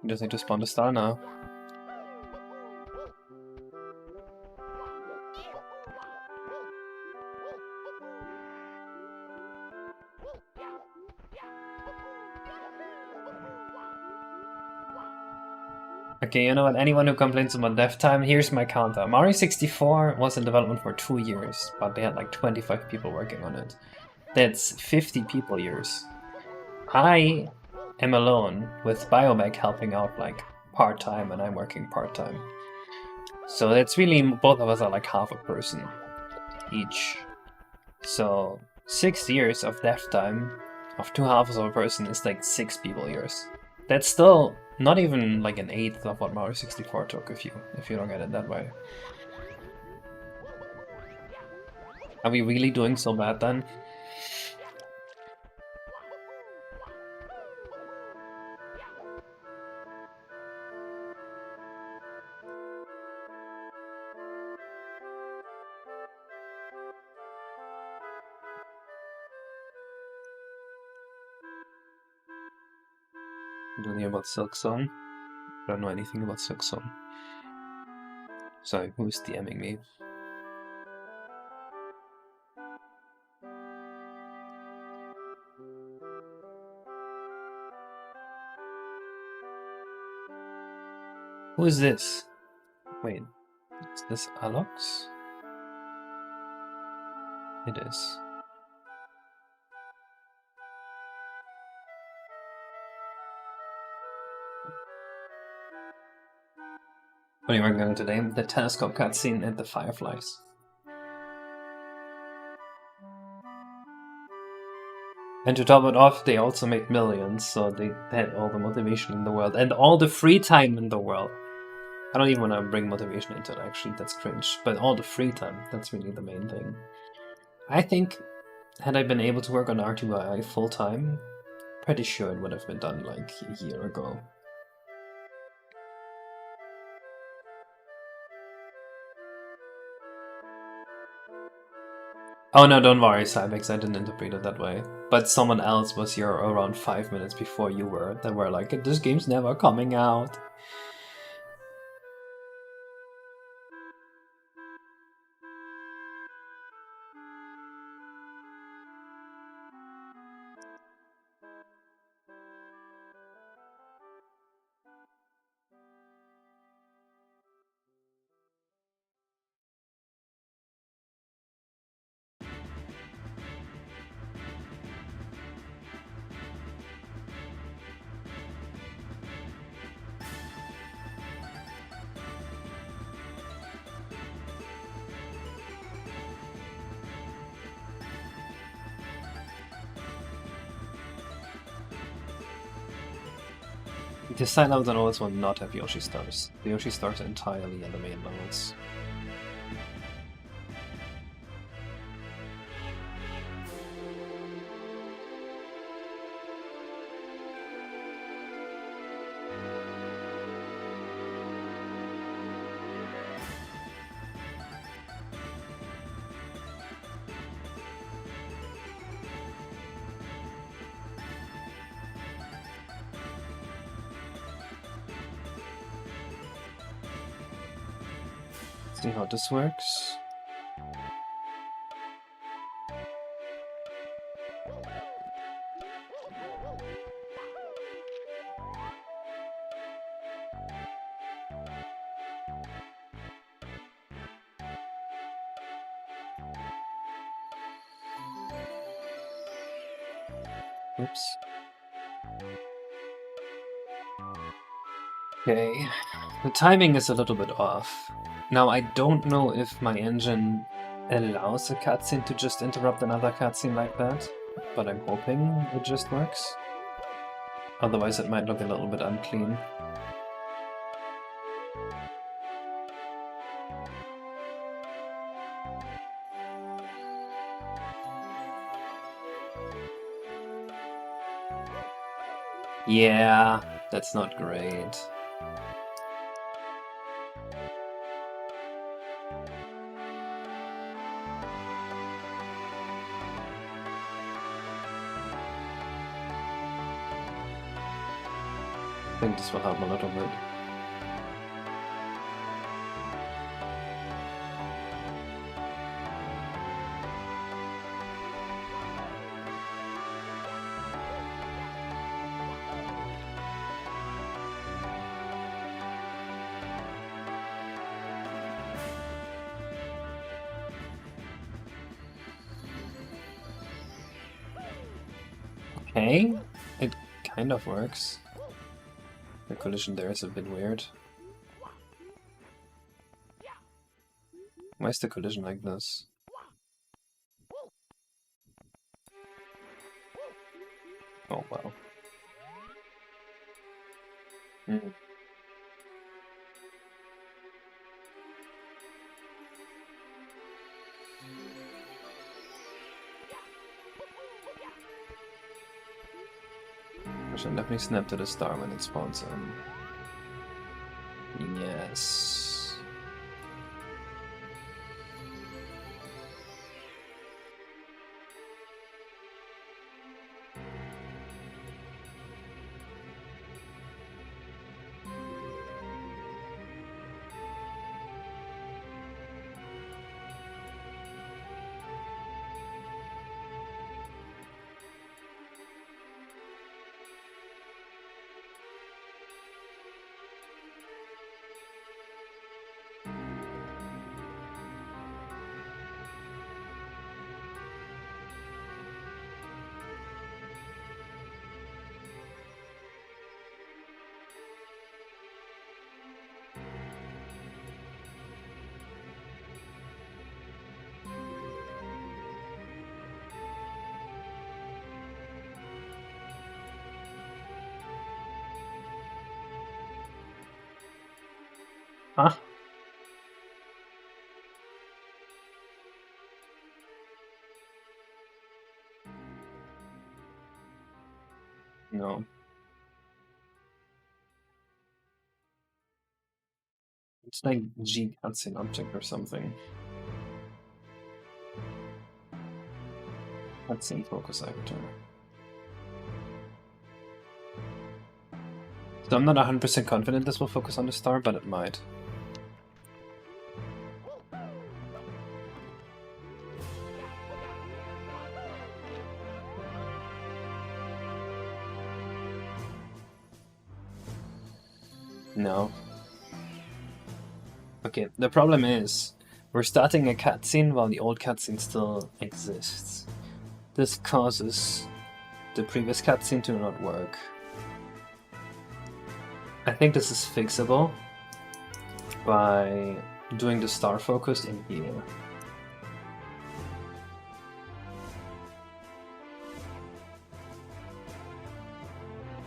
You just need to spawn the star now. Okay, you know what? Anyone who complains about dev time, here's my counter. Mario 64 was in development for 2 years, but they had like 25 people working on it. That's 50 people years. I am alone with Biomech helping out like part-time, and I'm working part-time. So that's really, both of us are like half a person each. So 6 years of dev time of 2 halves of a person is like 6 people years. That's still not even like an eighth of what Mario 64 took if you don't get it that way. Are we really doing so bad then? Do you know about Silk Zone? I don't know anything about Silk Zone. Sorry, who's DMing me? Who is this? Wait, is this Alox? It is. What are you working on today? The telescope cutscene and the Fireflies. And to top it off, they also made millions, so they had all the motivation in the world and all the free time in the world. I don't even want to bring motivation into it, actually, that's cringe. But all the free time, that's really the main thing. I think, had I been able to work on R2I full time, pretty sure it would have been done like a year ago. Oh no, don't worry, Cybex, I didn't interpret it that way. But someone else was here around 5 minutes before you were, that were like, this game's never coming out. The side levels and levels will not have Yoshi stars. The Yoshi stars are entirely in the main levels. See how this works. Oops. Okay, the timing is a little bit off. Now I don't know if my engine allows a cutscene to just interrupt another cutscene like that, but I'm hoping it just works. Otherwise it might look a little bit unclean. Yeah, that's not great. I think this will help a little bit. Okay, it kind of works. The collision there is a bit weird. Why is the collision like this? Oh wow. Hmm. I should definitely snap to the star when it spawns in. Yes. Huh? No. It's like G cutscene object or something. Cutscene focus actor. So I'm not 100% confident this will focus on the star, but it might. No. Okay, the problem is, we're starting a cutscene while the old cutscene still exists. This causes the previous cutscene to not work. I think this is fixable by doing the star focus in here.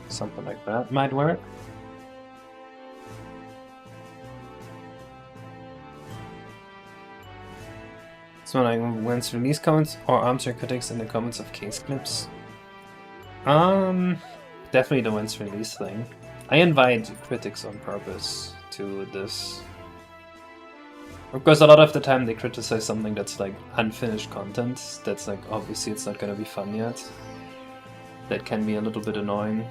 Something like that might work. So like when's release comments or answer critics in the comments of case clips. Definitely the when's release thing. I invite critics on purpose to this. Because a lot of the time they criticize something that's like unfinished content, that's like obviously it's not gonna be fun yet. That can be a little bit annoying.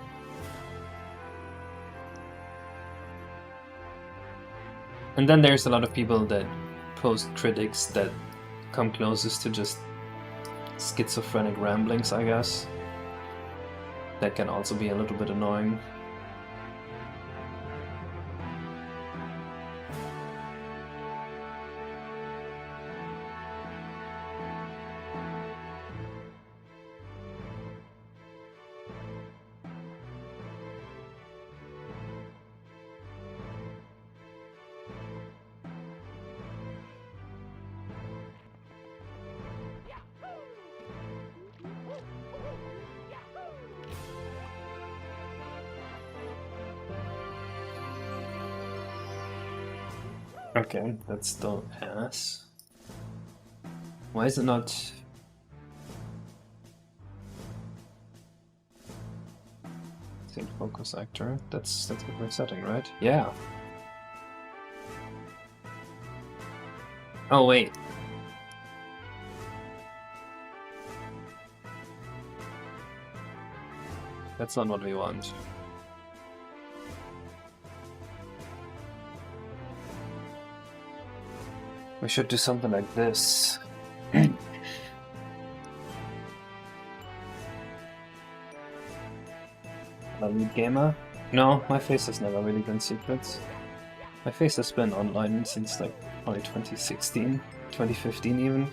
And then there's a lot of people that post critics that come closest to just schizophrenic ramblings, I guess. That can also be a little bit annoying. Okay, that's still ass. Why is it not? Same focus actor. That's a good setting, right? Yeah. Oh wait. That's not what we want. We should do something like this. Lead gamer? No, my face has never really been secret. My face has been online since like probably 2016, 2015 even.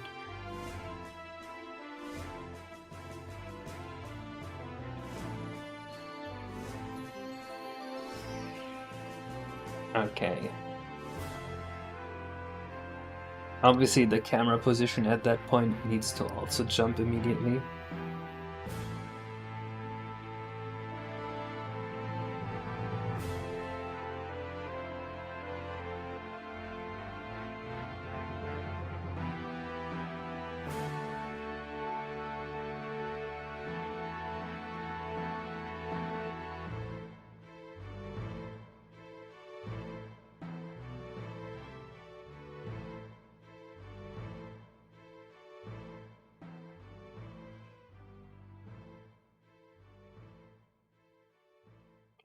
Okay. Obviously the camera position at that point needs to also jump immediately.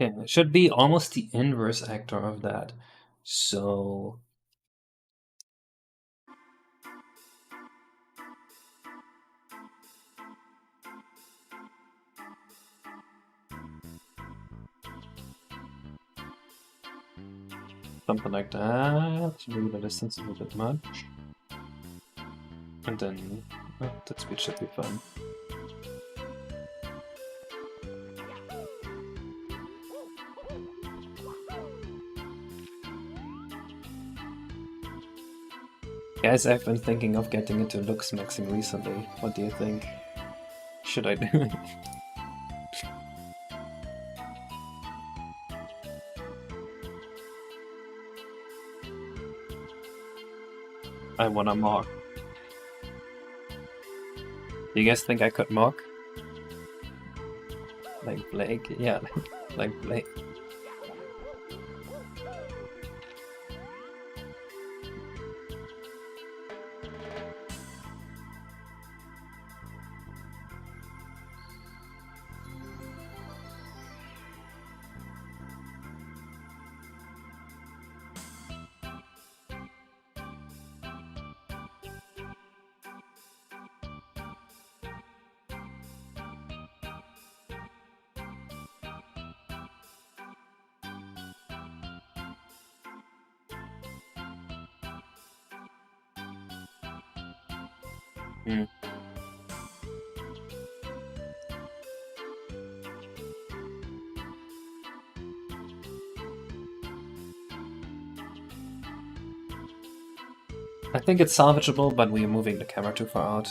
Okay, it should be almost the inverse actor of that. So something like that. Maybe the distance is a bit much. And then that speed should be fine. Guys, I've been thinking of getting into looks maxing recently. What do you think? Should I do it? I wanna mock. You guys think I could mock? Like Blake? Yeah, like Blake. Hmm. I think it's salvageable, but we are moving the camera too far out.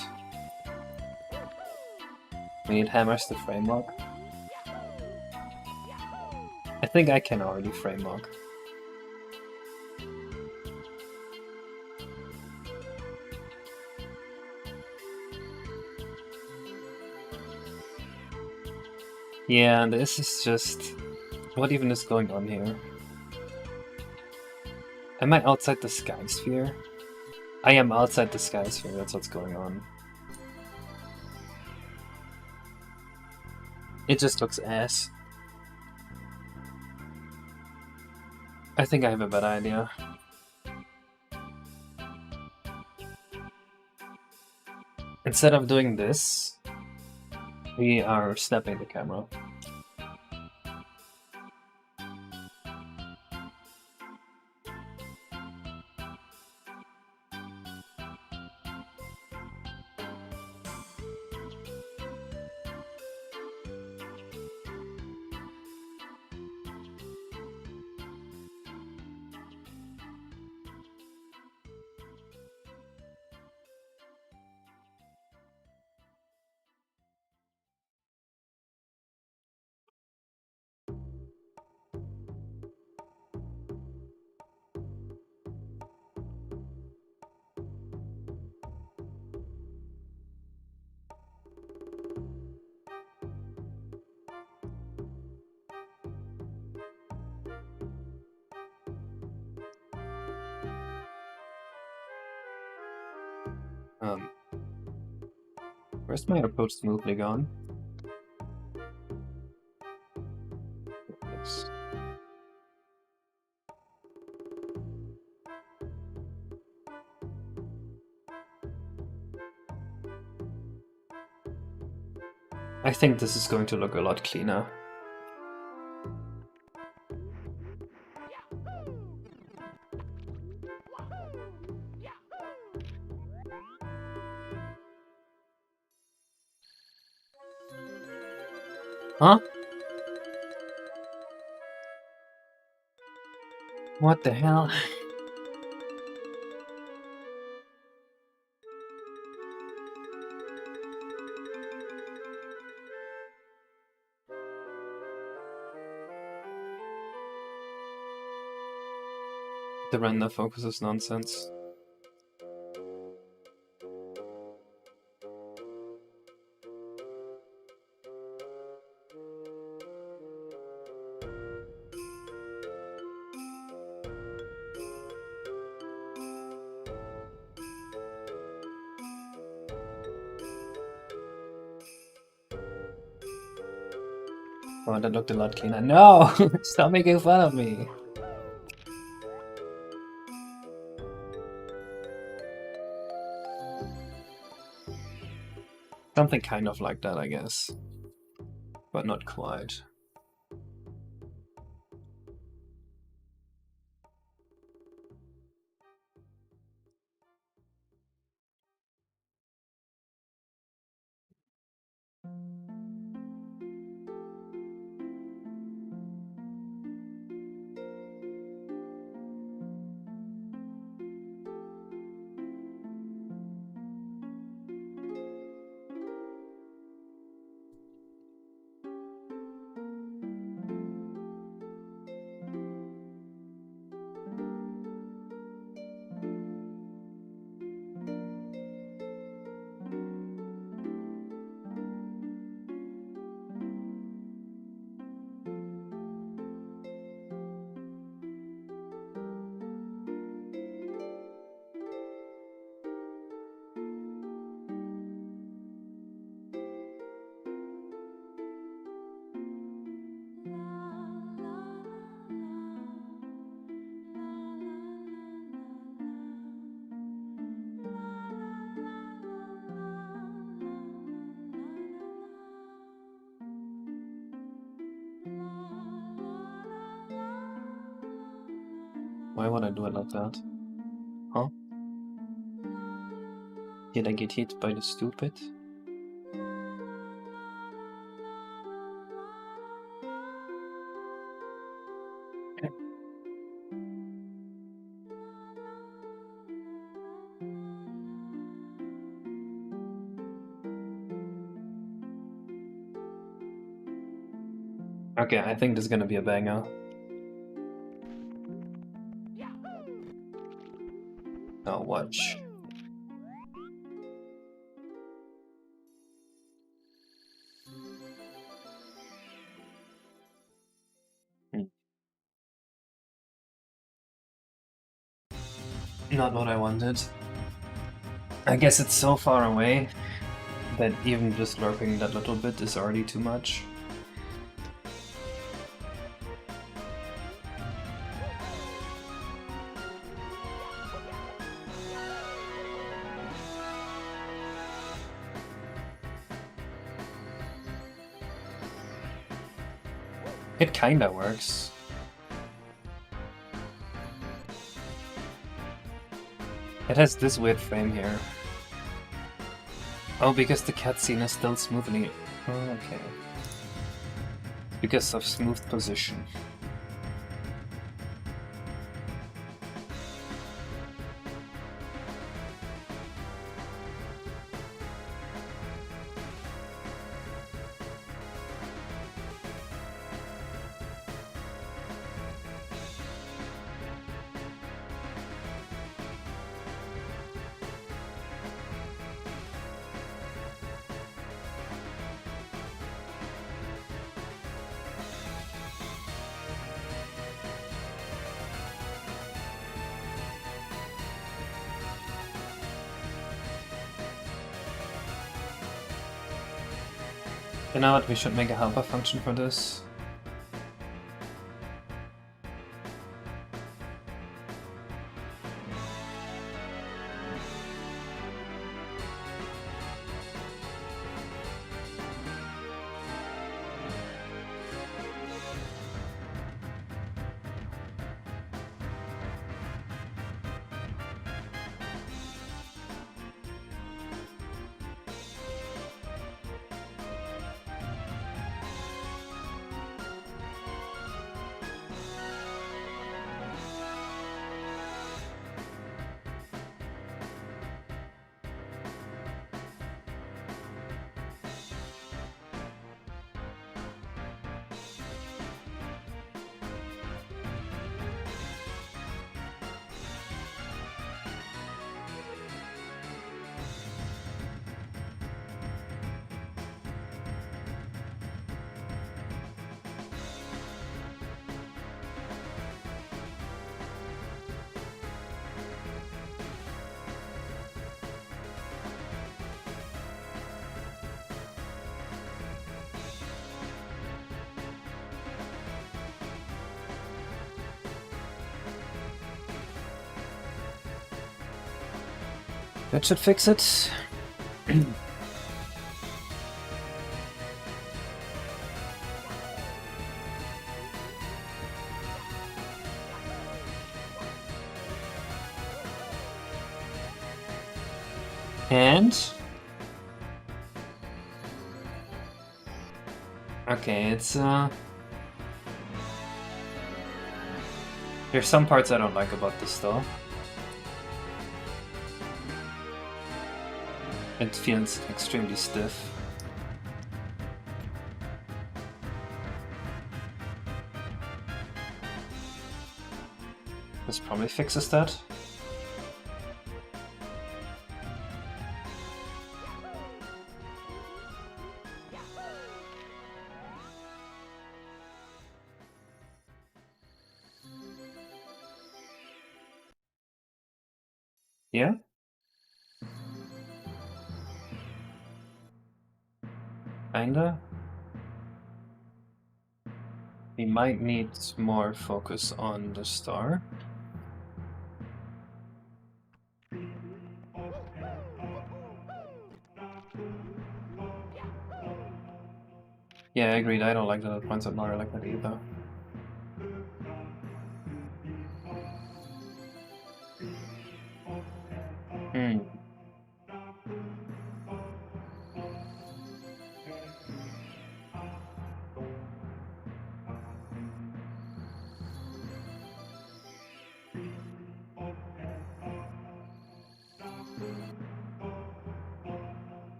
We need hammers to frame lock. I think I can already frame lock. Yeah, this is just... What even is going on here? Am I outside the sky sphere? I am outside the sky sphere, that's what's going on. It just looks ass. I think I have a better idea. Instead of doing this, we are snapping the camera. Where's my approach smoothly gone? Yes. I think this is going to look a lot cleaner. Huh? What the hell? The render focus is nonsense. Oh, that looked a lot cleaner. No! Stop making fun of me! Something kind of like that, I guess. But not quite. Why would I do it like that? Huh? Did I get hit by the stupid? Okay, I think this is gonna be a banger. Now watch. Not what I wanted. I guess it's so far away that even just lurking that little bit is already too much. It kinda works. It has this weird frame here. Oh, because the cutscene is still smoothly... Oh, okay. Because of smooth position. You know what, we should make a helper function for this. That should fix it. And okay, it's there's some parts I don't like about this though. It feels extremely stiff. This probably fixes that. Yeah? Kinda? We might need more focus on the star. Yeah, I agreed. I don't like that it points at Mario like that either. Hmm.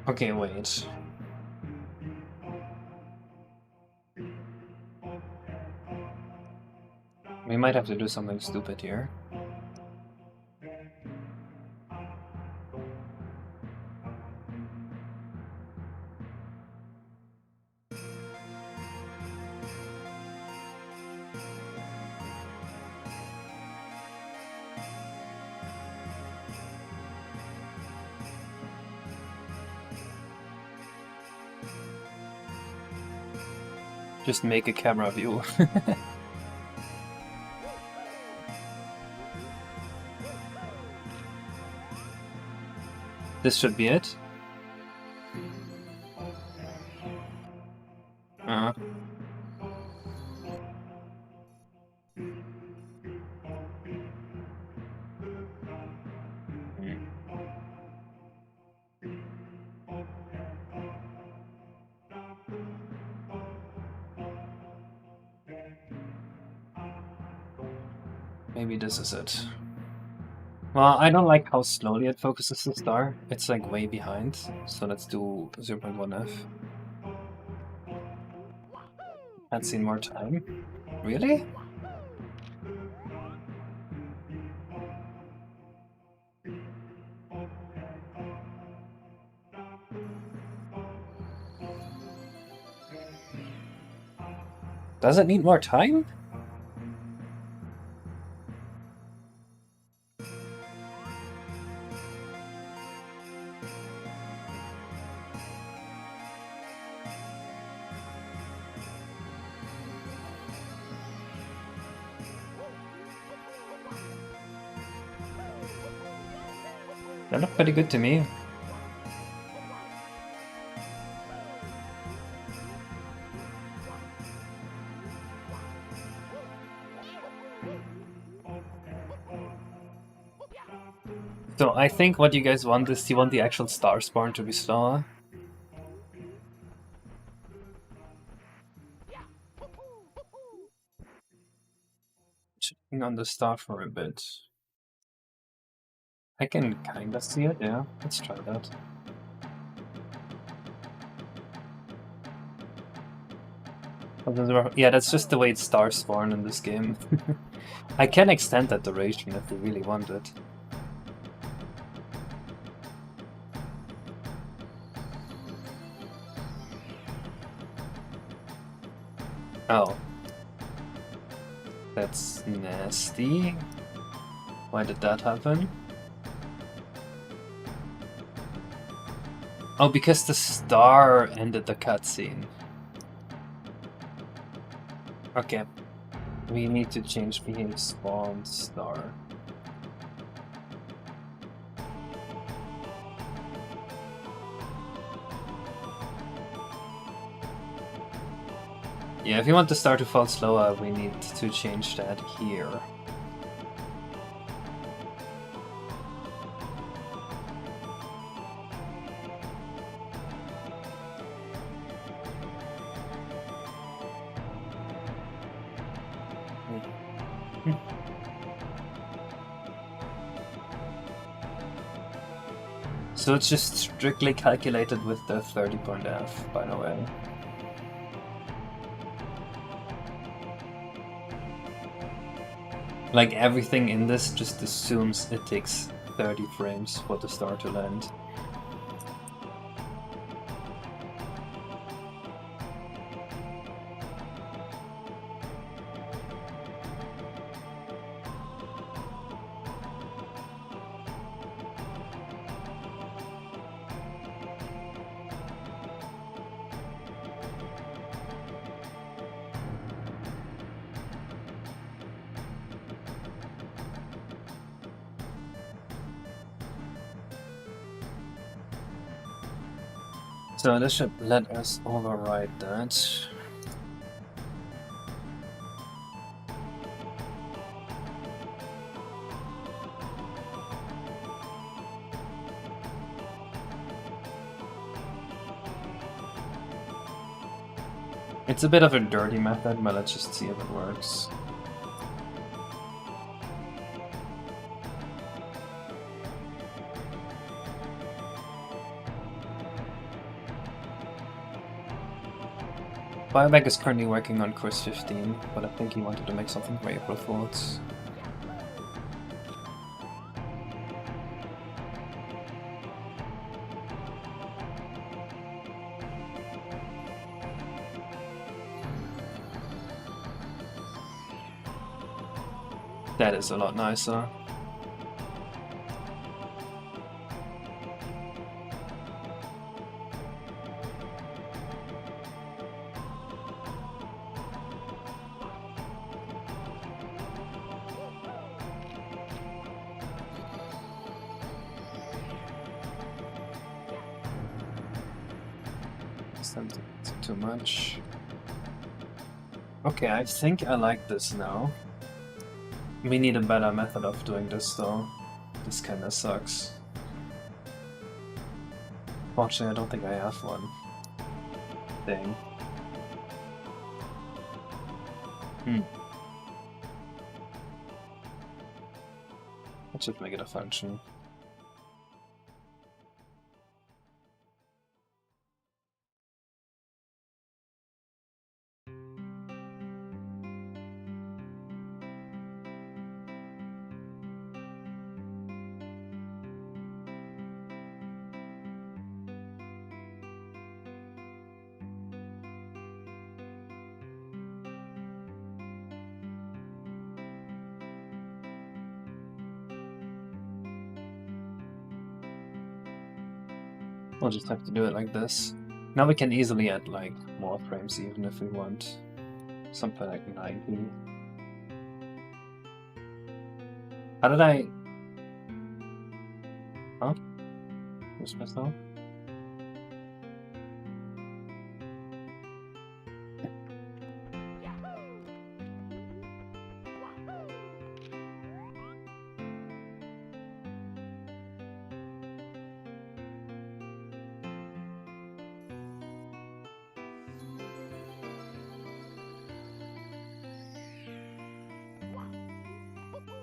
Okay, wait. We might have to do something stupid here. Just make a camera view. This should be it. Uh-huh. Maybe this is it. Well, I don't like how slowly it focuses the star. It's like way behind. So let's do 0.1f. Can't see more time. Really? Does it need more time? They look pretty good to me. So I think what you guys want is you want the actual star spawn to be slower. Checking on the star for a bit. I can kinda see it, yeah. Let's try that. Yeah, that's just the way it's star spawn in this game. I can extend that duration if we really want it. Oh. That's nasty. Why did that happen? Oh, because the star ended the cutscene. Okay. We need to change behave spawn star. Yeah, if you want the star to fall slower, we need to change that here. So it's just strictly calculated with the 30-point F, by the way. Like everything in this just assumes it takes 30 frames for the star to land. So this should let us override that. It's a bit of a dirty method, but let's just see if it works. Bioback is currently working on course 15, but I think he wanted to make something for April Fools. That is a lot nicer. Something too much. Okay, I think I like this now. We need a better method of doing this though. This kinda sucks. Fortunately, I don't think I have one. Dang. That should make it a function. We'll just have to do it like this. Now we can easily add like more frames even if we want. Something like 90. How did I... Huh? Dismiss myself.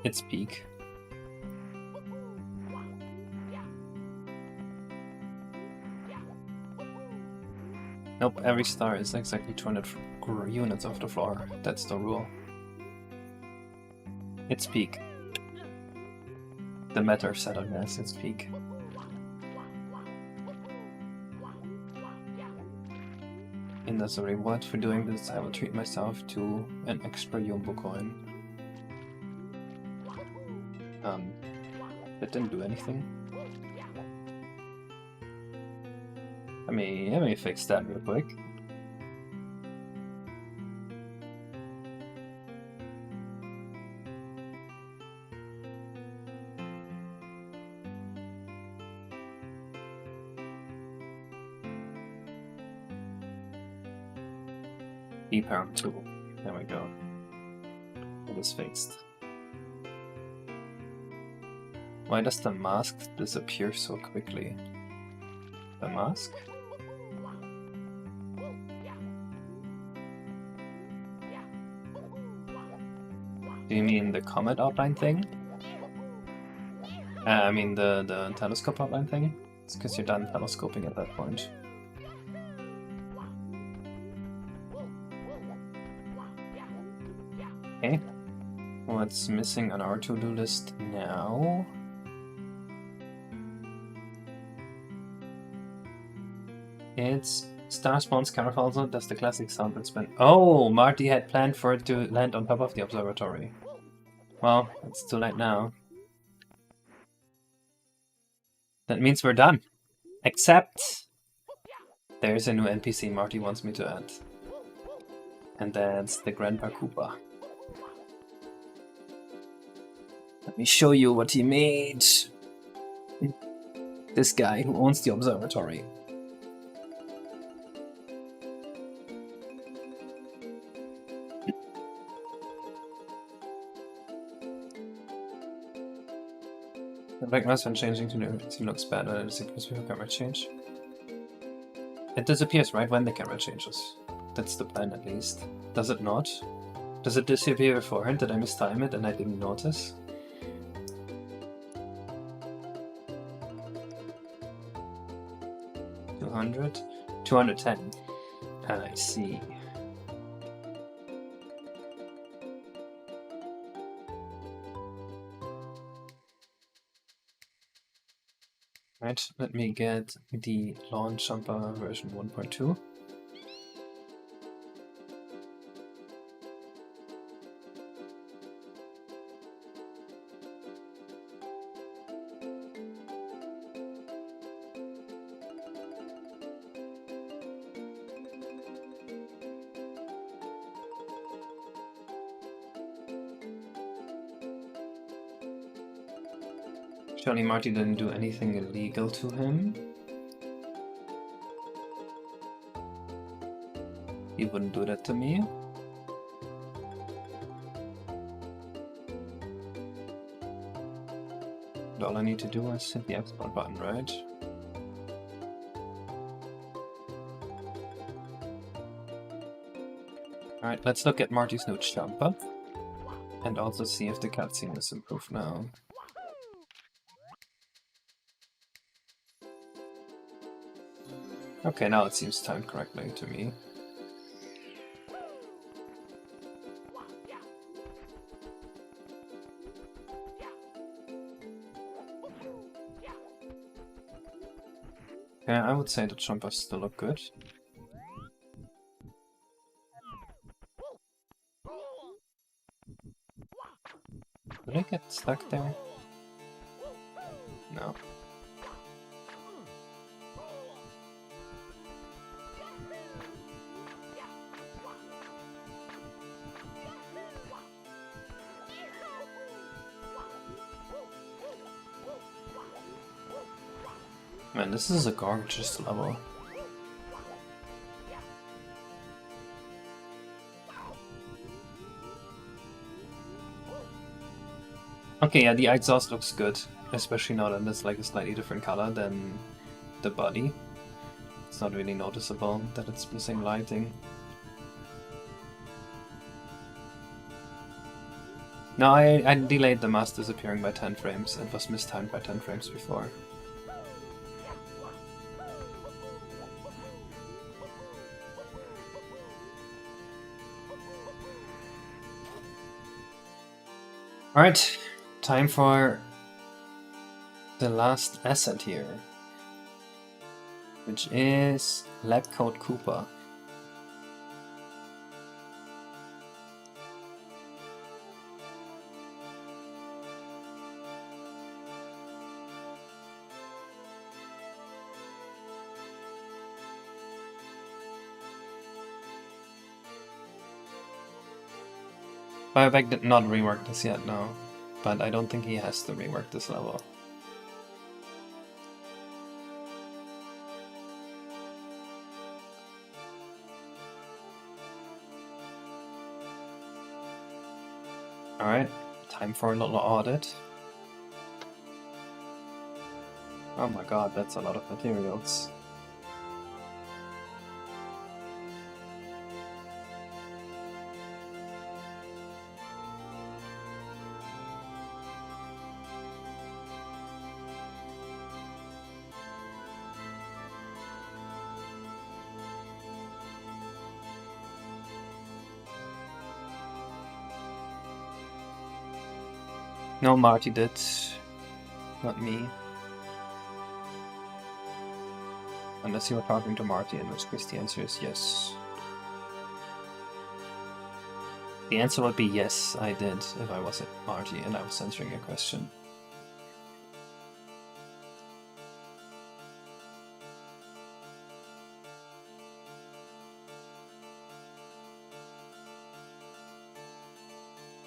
Its peak. Nope, every star is exactly 200 units off the floor. That's the rule. Its peak. The matter setup has its peak. And as a reward for doing this, I will treat myself to an extra Jumbo coin. That didn't do anything. Let me fix that real quick. EPARM 2. There we go. It is fixed. Why does the mask disappear so quickly? The mask? Do you mean the comet outline thing? I mean the telescope outline thing? It's because you're done telescoping at that point. Okay. What's missing on our to-do list now? It's star spawns counterfalls. Does the classic sound and spin. Oh, Marty had planned for it to land on top of the observatory. Well, it's too late now. That means we're done. Except there's a new NPC Marty wants me to add. And that's the Grandpa Koopa. Let me show you what he made. This guy who owns the observatory. The black mask when changing to the scene looks bad when it disappears before camera change. It disappears right when the camera changes. That's the plan at least. Does it not? Does it disappear beforehand? Did I mistime it and I didn't notice? $200? 210. I see. Right, let me get the launch jumper version 1.2. Surely Marty didn't do anything illegal to him. He wouldn't do that to me. But all I need to do is hit the export button, right? Alright, let's look at Marty's new jumper. And also see if the cutscene is improved now. Okay, now it seems timed correctly to me. Yeah, I would say the jumpers still look good. Did I get stuck there? No. Man, this is a gorgeous level. Okay, yeah, the exhaust looks good, especially now that it's like a slightly different color than the body. It's not really noticeable that it's missing lighting. No, I delayed the mask disappearing by 10 frames. It was mistimed by 10 frames before. Alright, time for the last asset here, which is Lab Coat Cooper. Biovac did not rework this yet, no. But I don't think he has to rework this level. Alright, time for a little audit. Oh my god, that's a lot of materials. No, Marty did. Not me. Unless you were talking to Marty, in which case the answer is yes. The answer would be yes, I did, if I was at Marty and I was answering a question.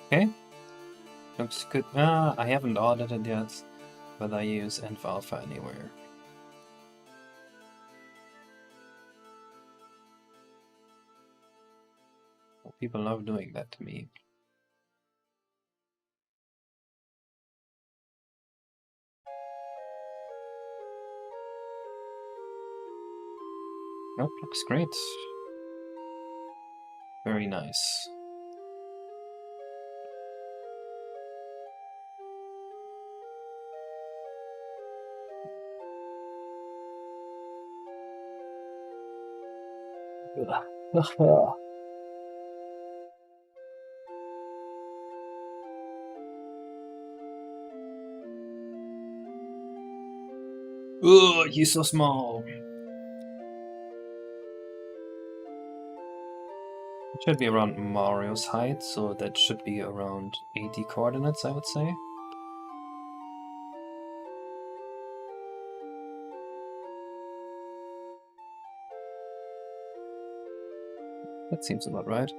Okay. Looks good. I haven't audited yet, but I use env alpha anywhere. People love doing that to me. Nope, looks great. Very nice. Ugh, he's so small. It should be around Mario's height, so that should be around 80 coordinates, I would say. That seems about right.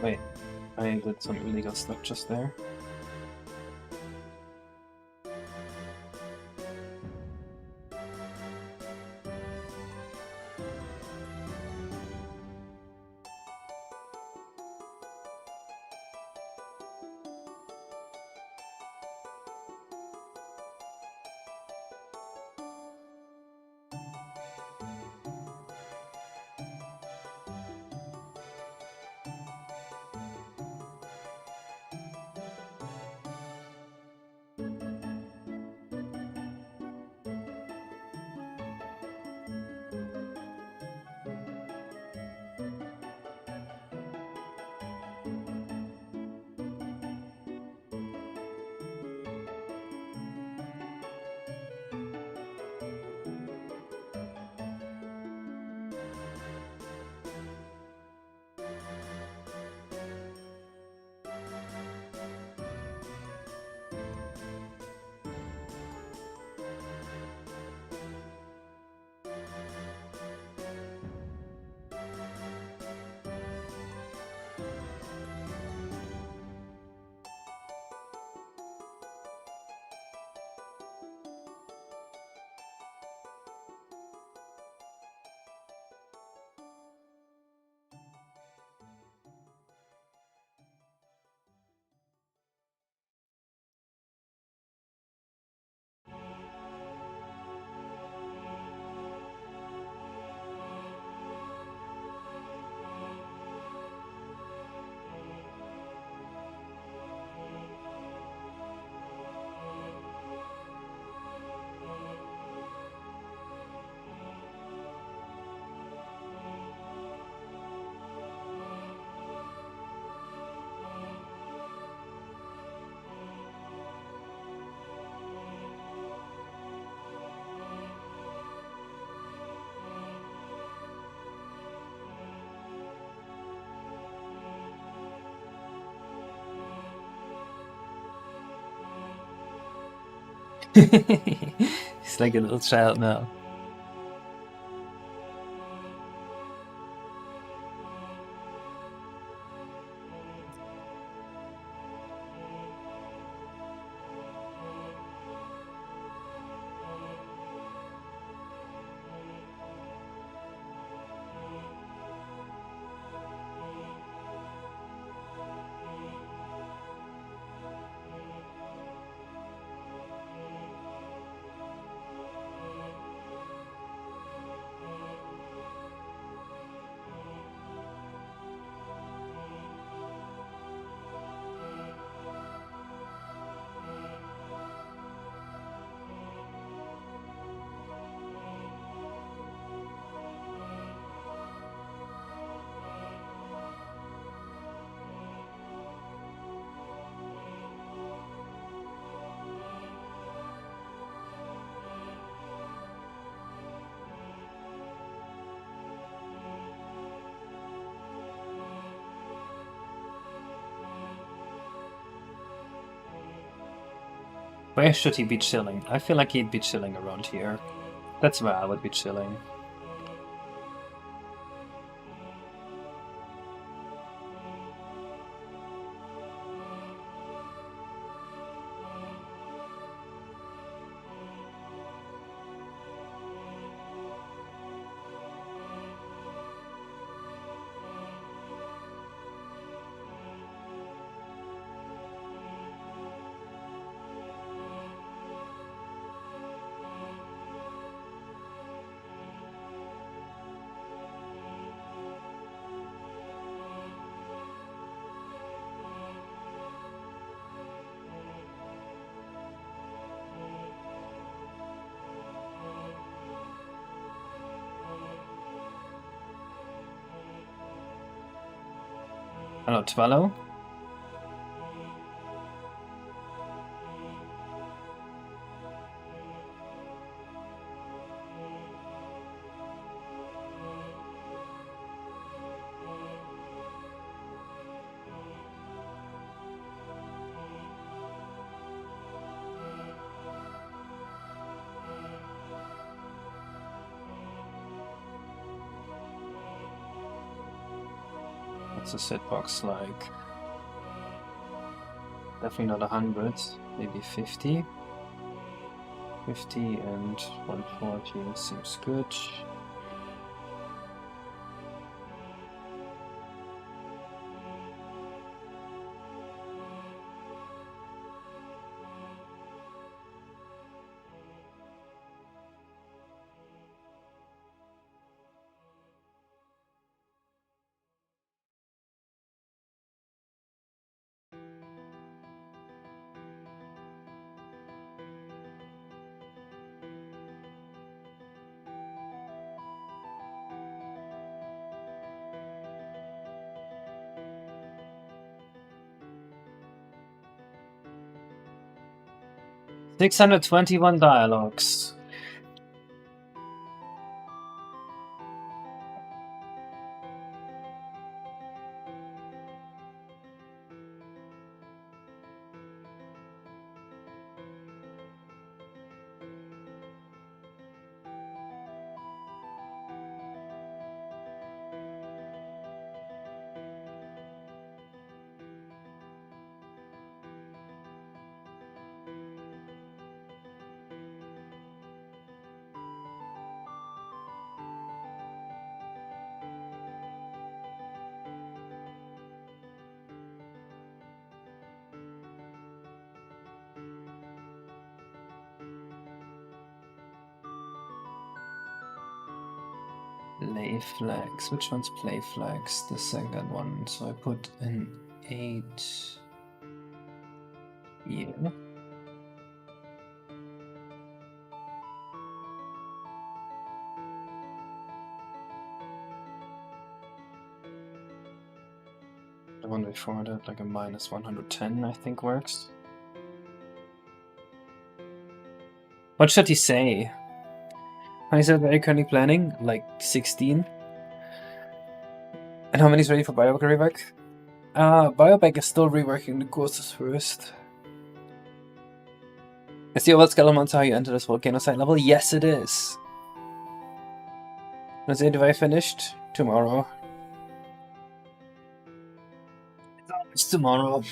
Wait, I did some illegal stuff just there. He's like a little child now. Where should he be chilling? I feel like he'd be chilling around here. That's where I would be chilling. Hello, Twello. What's the hitbox like? Definitely not 100, maybe 50. 50 and 140 seems good. $621 dialogues. Play flags. Which one's play flags? The second one. So I put an 8 here. The one before that, like a minus 110, I think works. What should he say? I said, are you currently planning? Like 16? And how many is ready for Bioback rework? Bioback is still reworking the courses first. Is the old skeleton monster how you enter this volcano site level? Yes, it is. Let's say, have I finished? Tomorrow. It's tomorrow.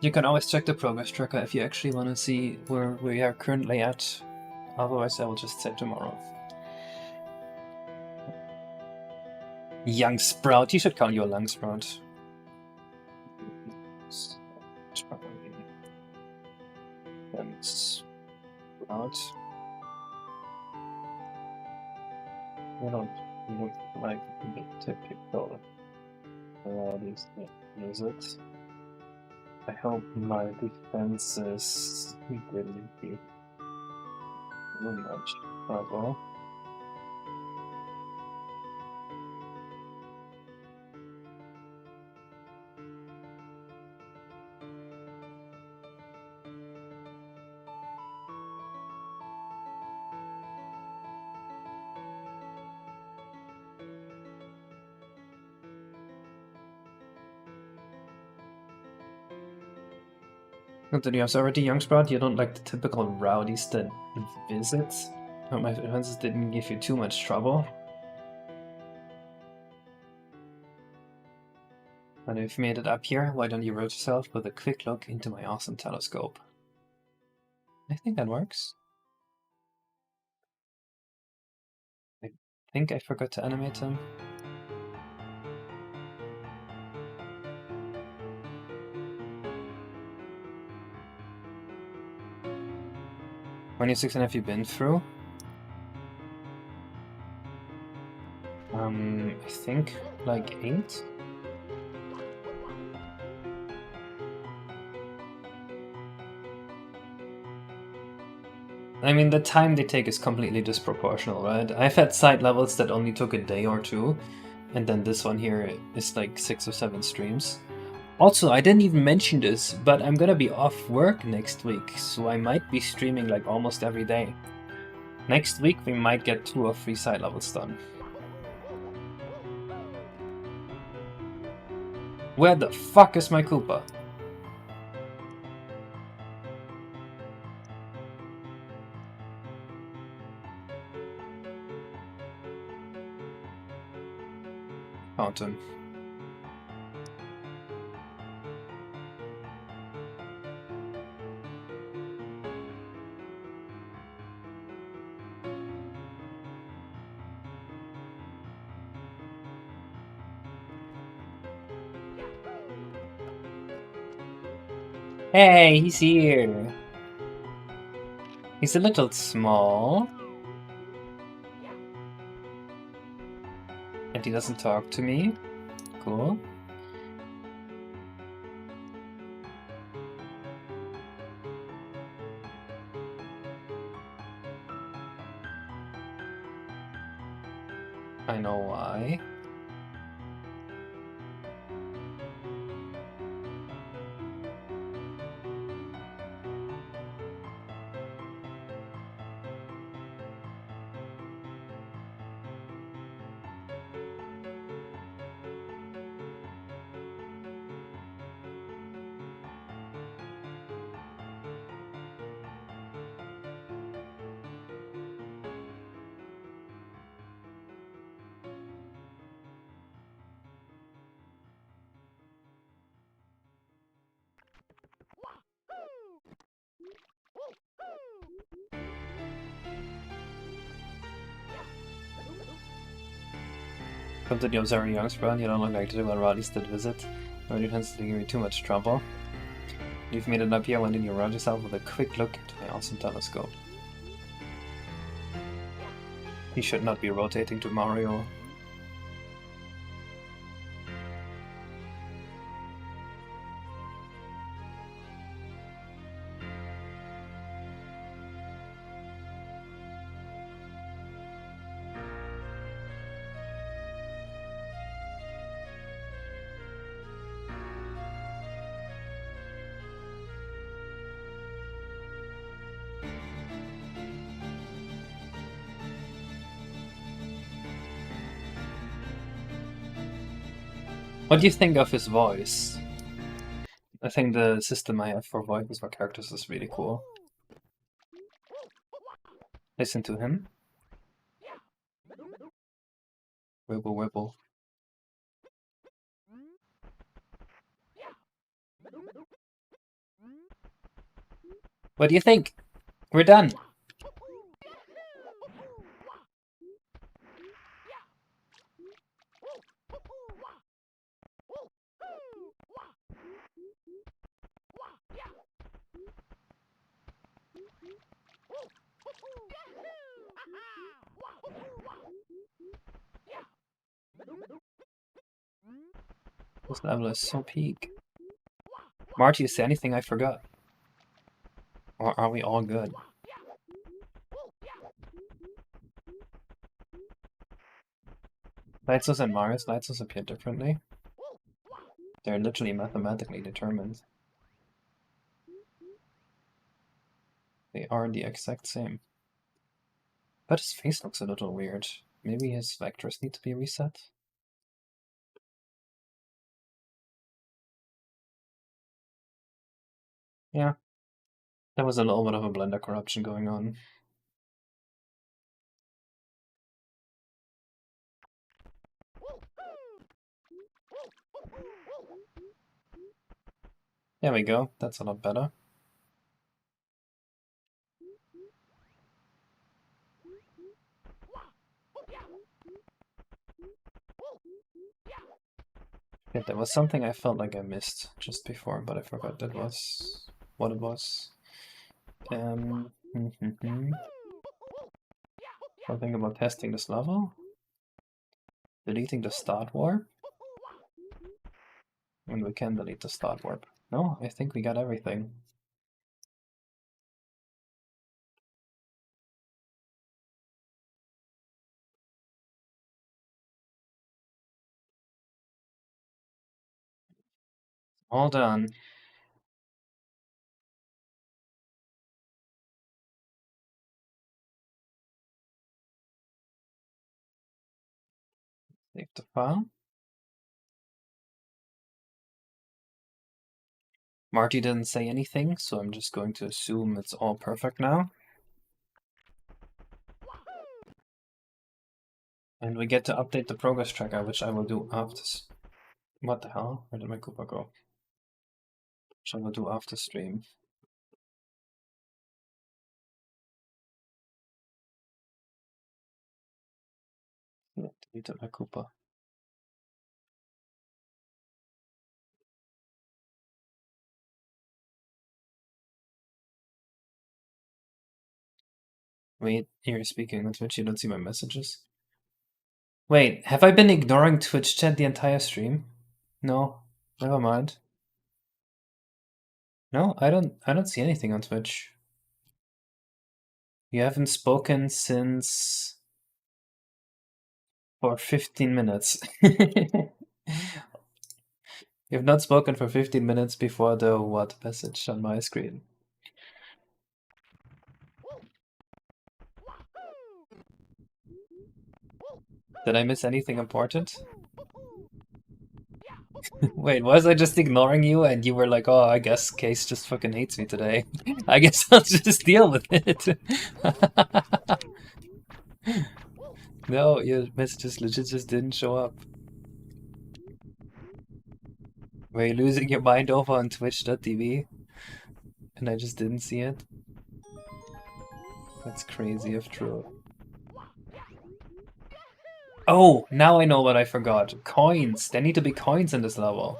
You can always check the progress tracker if you actually want to see where we are currently at. Otherwise, I will just say tomorrow. Young Sprout. You should call you a Young Sprout. Young Sprout. You don't look like the typical varieties that use it. I hope my defenses didn't be too much trouble. Did you have already Young Sprout? You don't like the typical rowdies that visit? Hope my defenses didn't give you too much trouble. But if you made it up here, why don't you roll yourself with a quick look into my awesome telescope? I think that works. I think I forgot to animate him. How many 6 have you been through? I think like 8. I mean, the time they take is completely disproportional, right? I've had side levels that only took a day or two, And then this one here is like 6 or 7 streams. Also, I didn't even mention this, but I'm gonna be off work next week, so I might be streaming like almost every day. Next week we might get 2 or 3 side levels done. Where the fuck is my Koopa? Found him. Hey, he's here! He's a little small. And he doesn't talk to me. Cool. I know why. Come to the observing youngster, you don't look like to do what Roddy's did visit. Roddy tends to give me too much trouble. You've made it up here, why didn't you run yourself with a quick look into my awesome telescope? He should not be rotating to Mario. What do you think of his voice? I think the system I have for voices for characters is really cool. Listen to him. Wibble wibble. What do you think? We're done! This level is so peak. Marty, is there anything I forgot? Or are we all good? Lights and Mars, lights appear differently. They're literally mathematically determined. They are the exact same. But his face looks a little weird. Maybe his vectors need to be reset? Yeah. There was a little bit of a blender corruption going on. There we go, that's a lot better. Yeah, there was something I felt like I missed just before, but I forgot that was what it was. Something about testing this level? Deleting the start warp? And we can delete the start warp. No, I think we got everything. Hold on. Save the file. Marty didn't say anything, so I'm just going to assume it's all perfect now. And we get to update the progress tracker, which I will do after... What the hell? Where did my Koopa go? Which I will do after stream. Yeah, deleted my Koopa. Wait, you're speaking on Twitch, you don't see my messages? Wait, have I been ignoring Twitch chat the entire stream? No, never mind. No, I don't see anything on Twitch. You haven't spoken since for 15 minutes. You've not spoken for 15 minutes before the what message on my screen. Did I miss anything important? Wait, was I just ignoring you and you were like, oh, I guess Case just fucking hates me today. I guess I'll just deal with it. No, your messages legit just didn't show up. Were you losing your mind over on twitch.tv? And I just didn't see it? That's crazy if true. Oh, now I know what I forgot. Coins! There need to be coins in this level.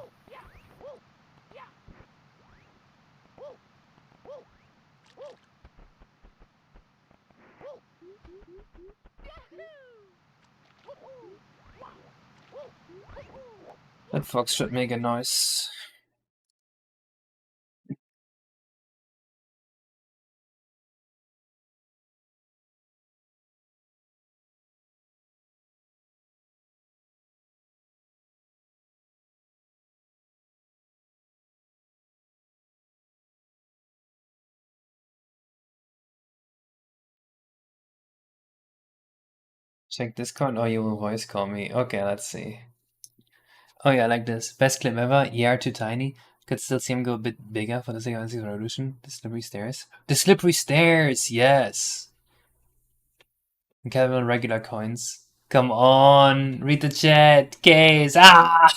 That fox should make a noise. Check Discord or you will voice call me. Okay, let's see. Oh yeah, like this. Best clip ever. ER too tiny. Could still see him go a bit bigger for the sake of resolution. The slippery stairs. The slippery stairs, yes. And Kevin regular coins. Come on, read the chat. Case. Ah!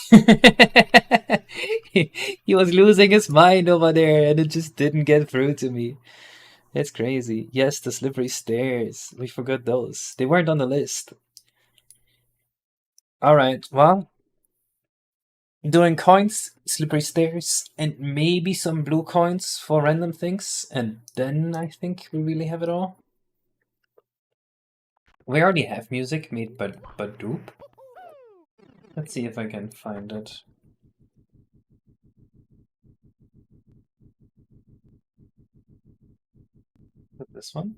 He was losing his mind over there and it just didn't get through to me. That's crazy. Yes, the slippery stairs. We forgot those. They weren't on the list. Alright, well, doing coins, slippery stairs, and maybe some blue coins for random things, and then I think we really have it all. We already have music made by Dupe. Let's see if I can find it. Put this one.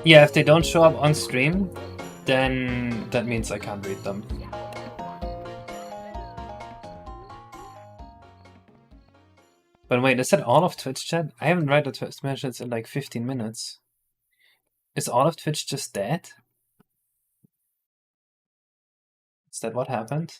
Yeah, if they don't show up on stream, then that means I can't read them. But wait, is that all of Twitch chat? I haven't read the Twitch messages in like 15 minutes. Is all of Twitch just dead? Is that what happened?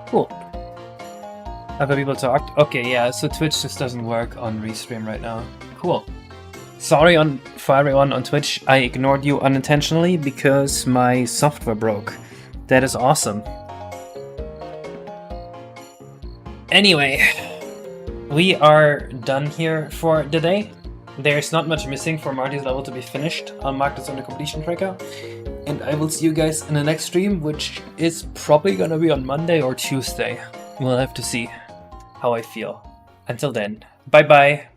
Cool. Other people talked? Okay, yeah, so Twitch just doesn't work on Restream right now. Cool. Sorry for everyone on Twitch, I ignored you unintentionally because my software broke. That is awesome. Anyway, we are done here for the day. There's not much missing for Marty's level to be finished. I'll mark this on the completion tracker. And I will see you guys in the next stream, which is probably gonna be on Monday or Tuesday. We'll have to see how I feel. Until then, bye bye!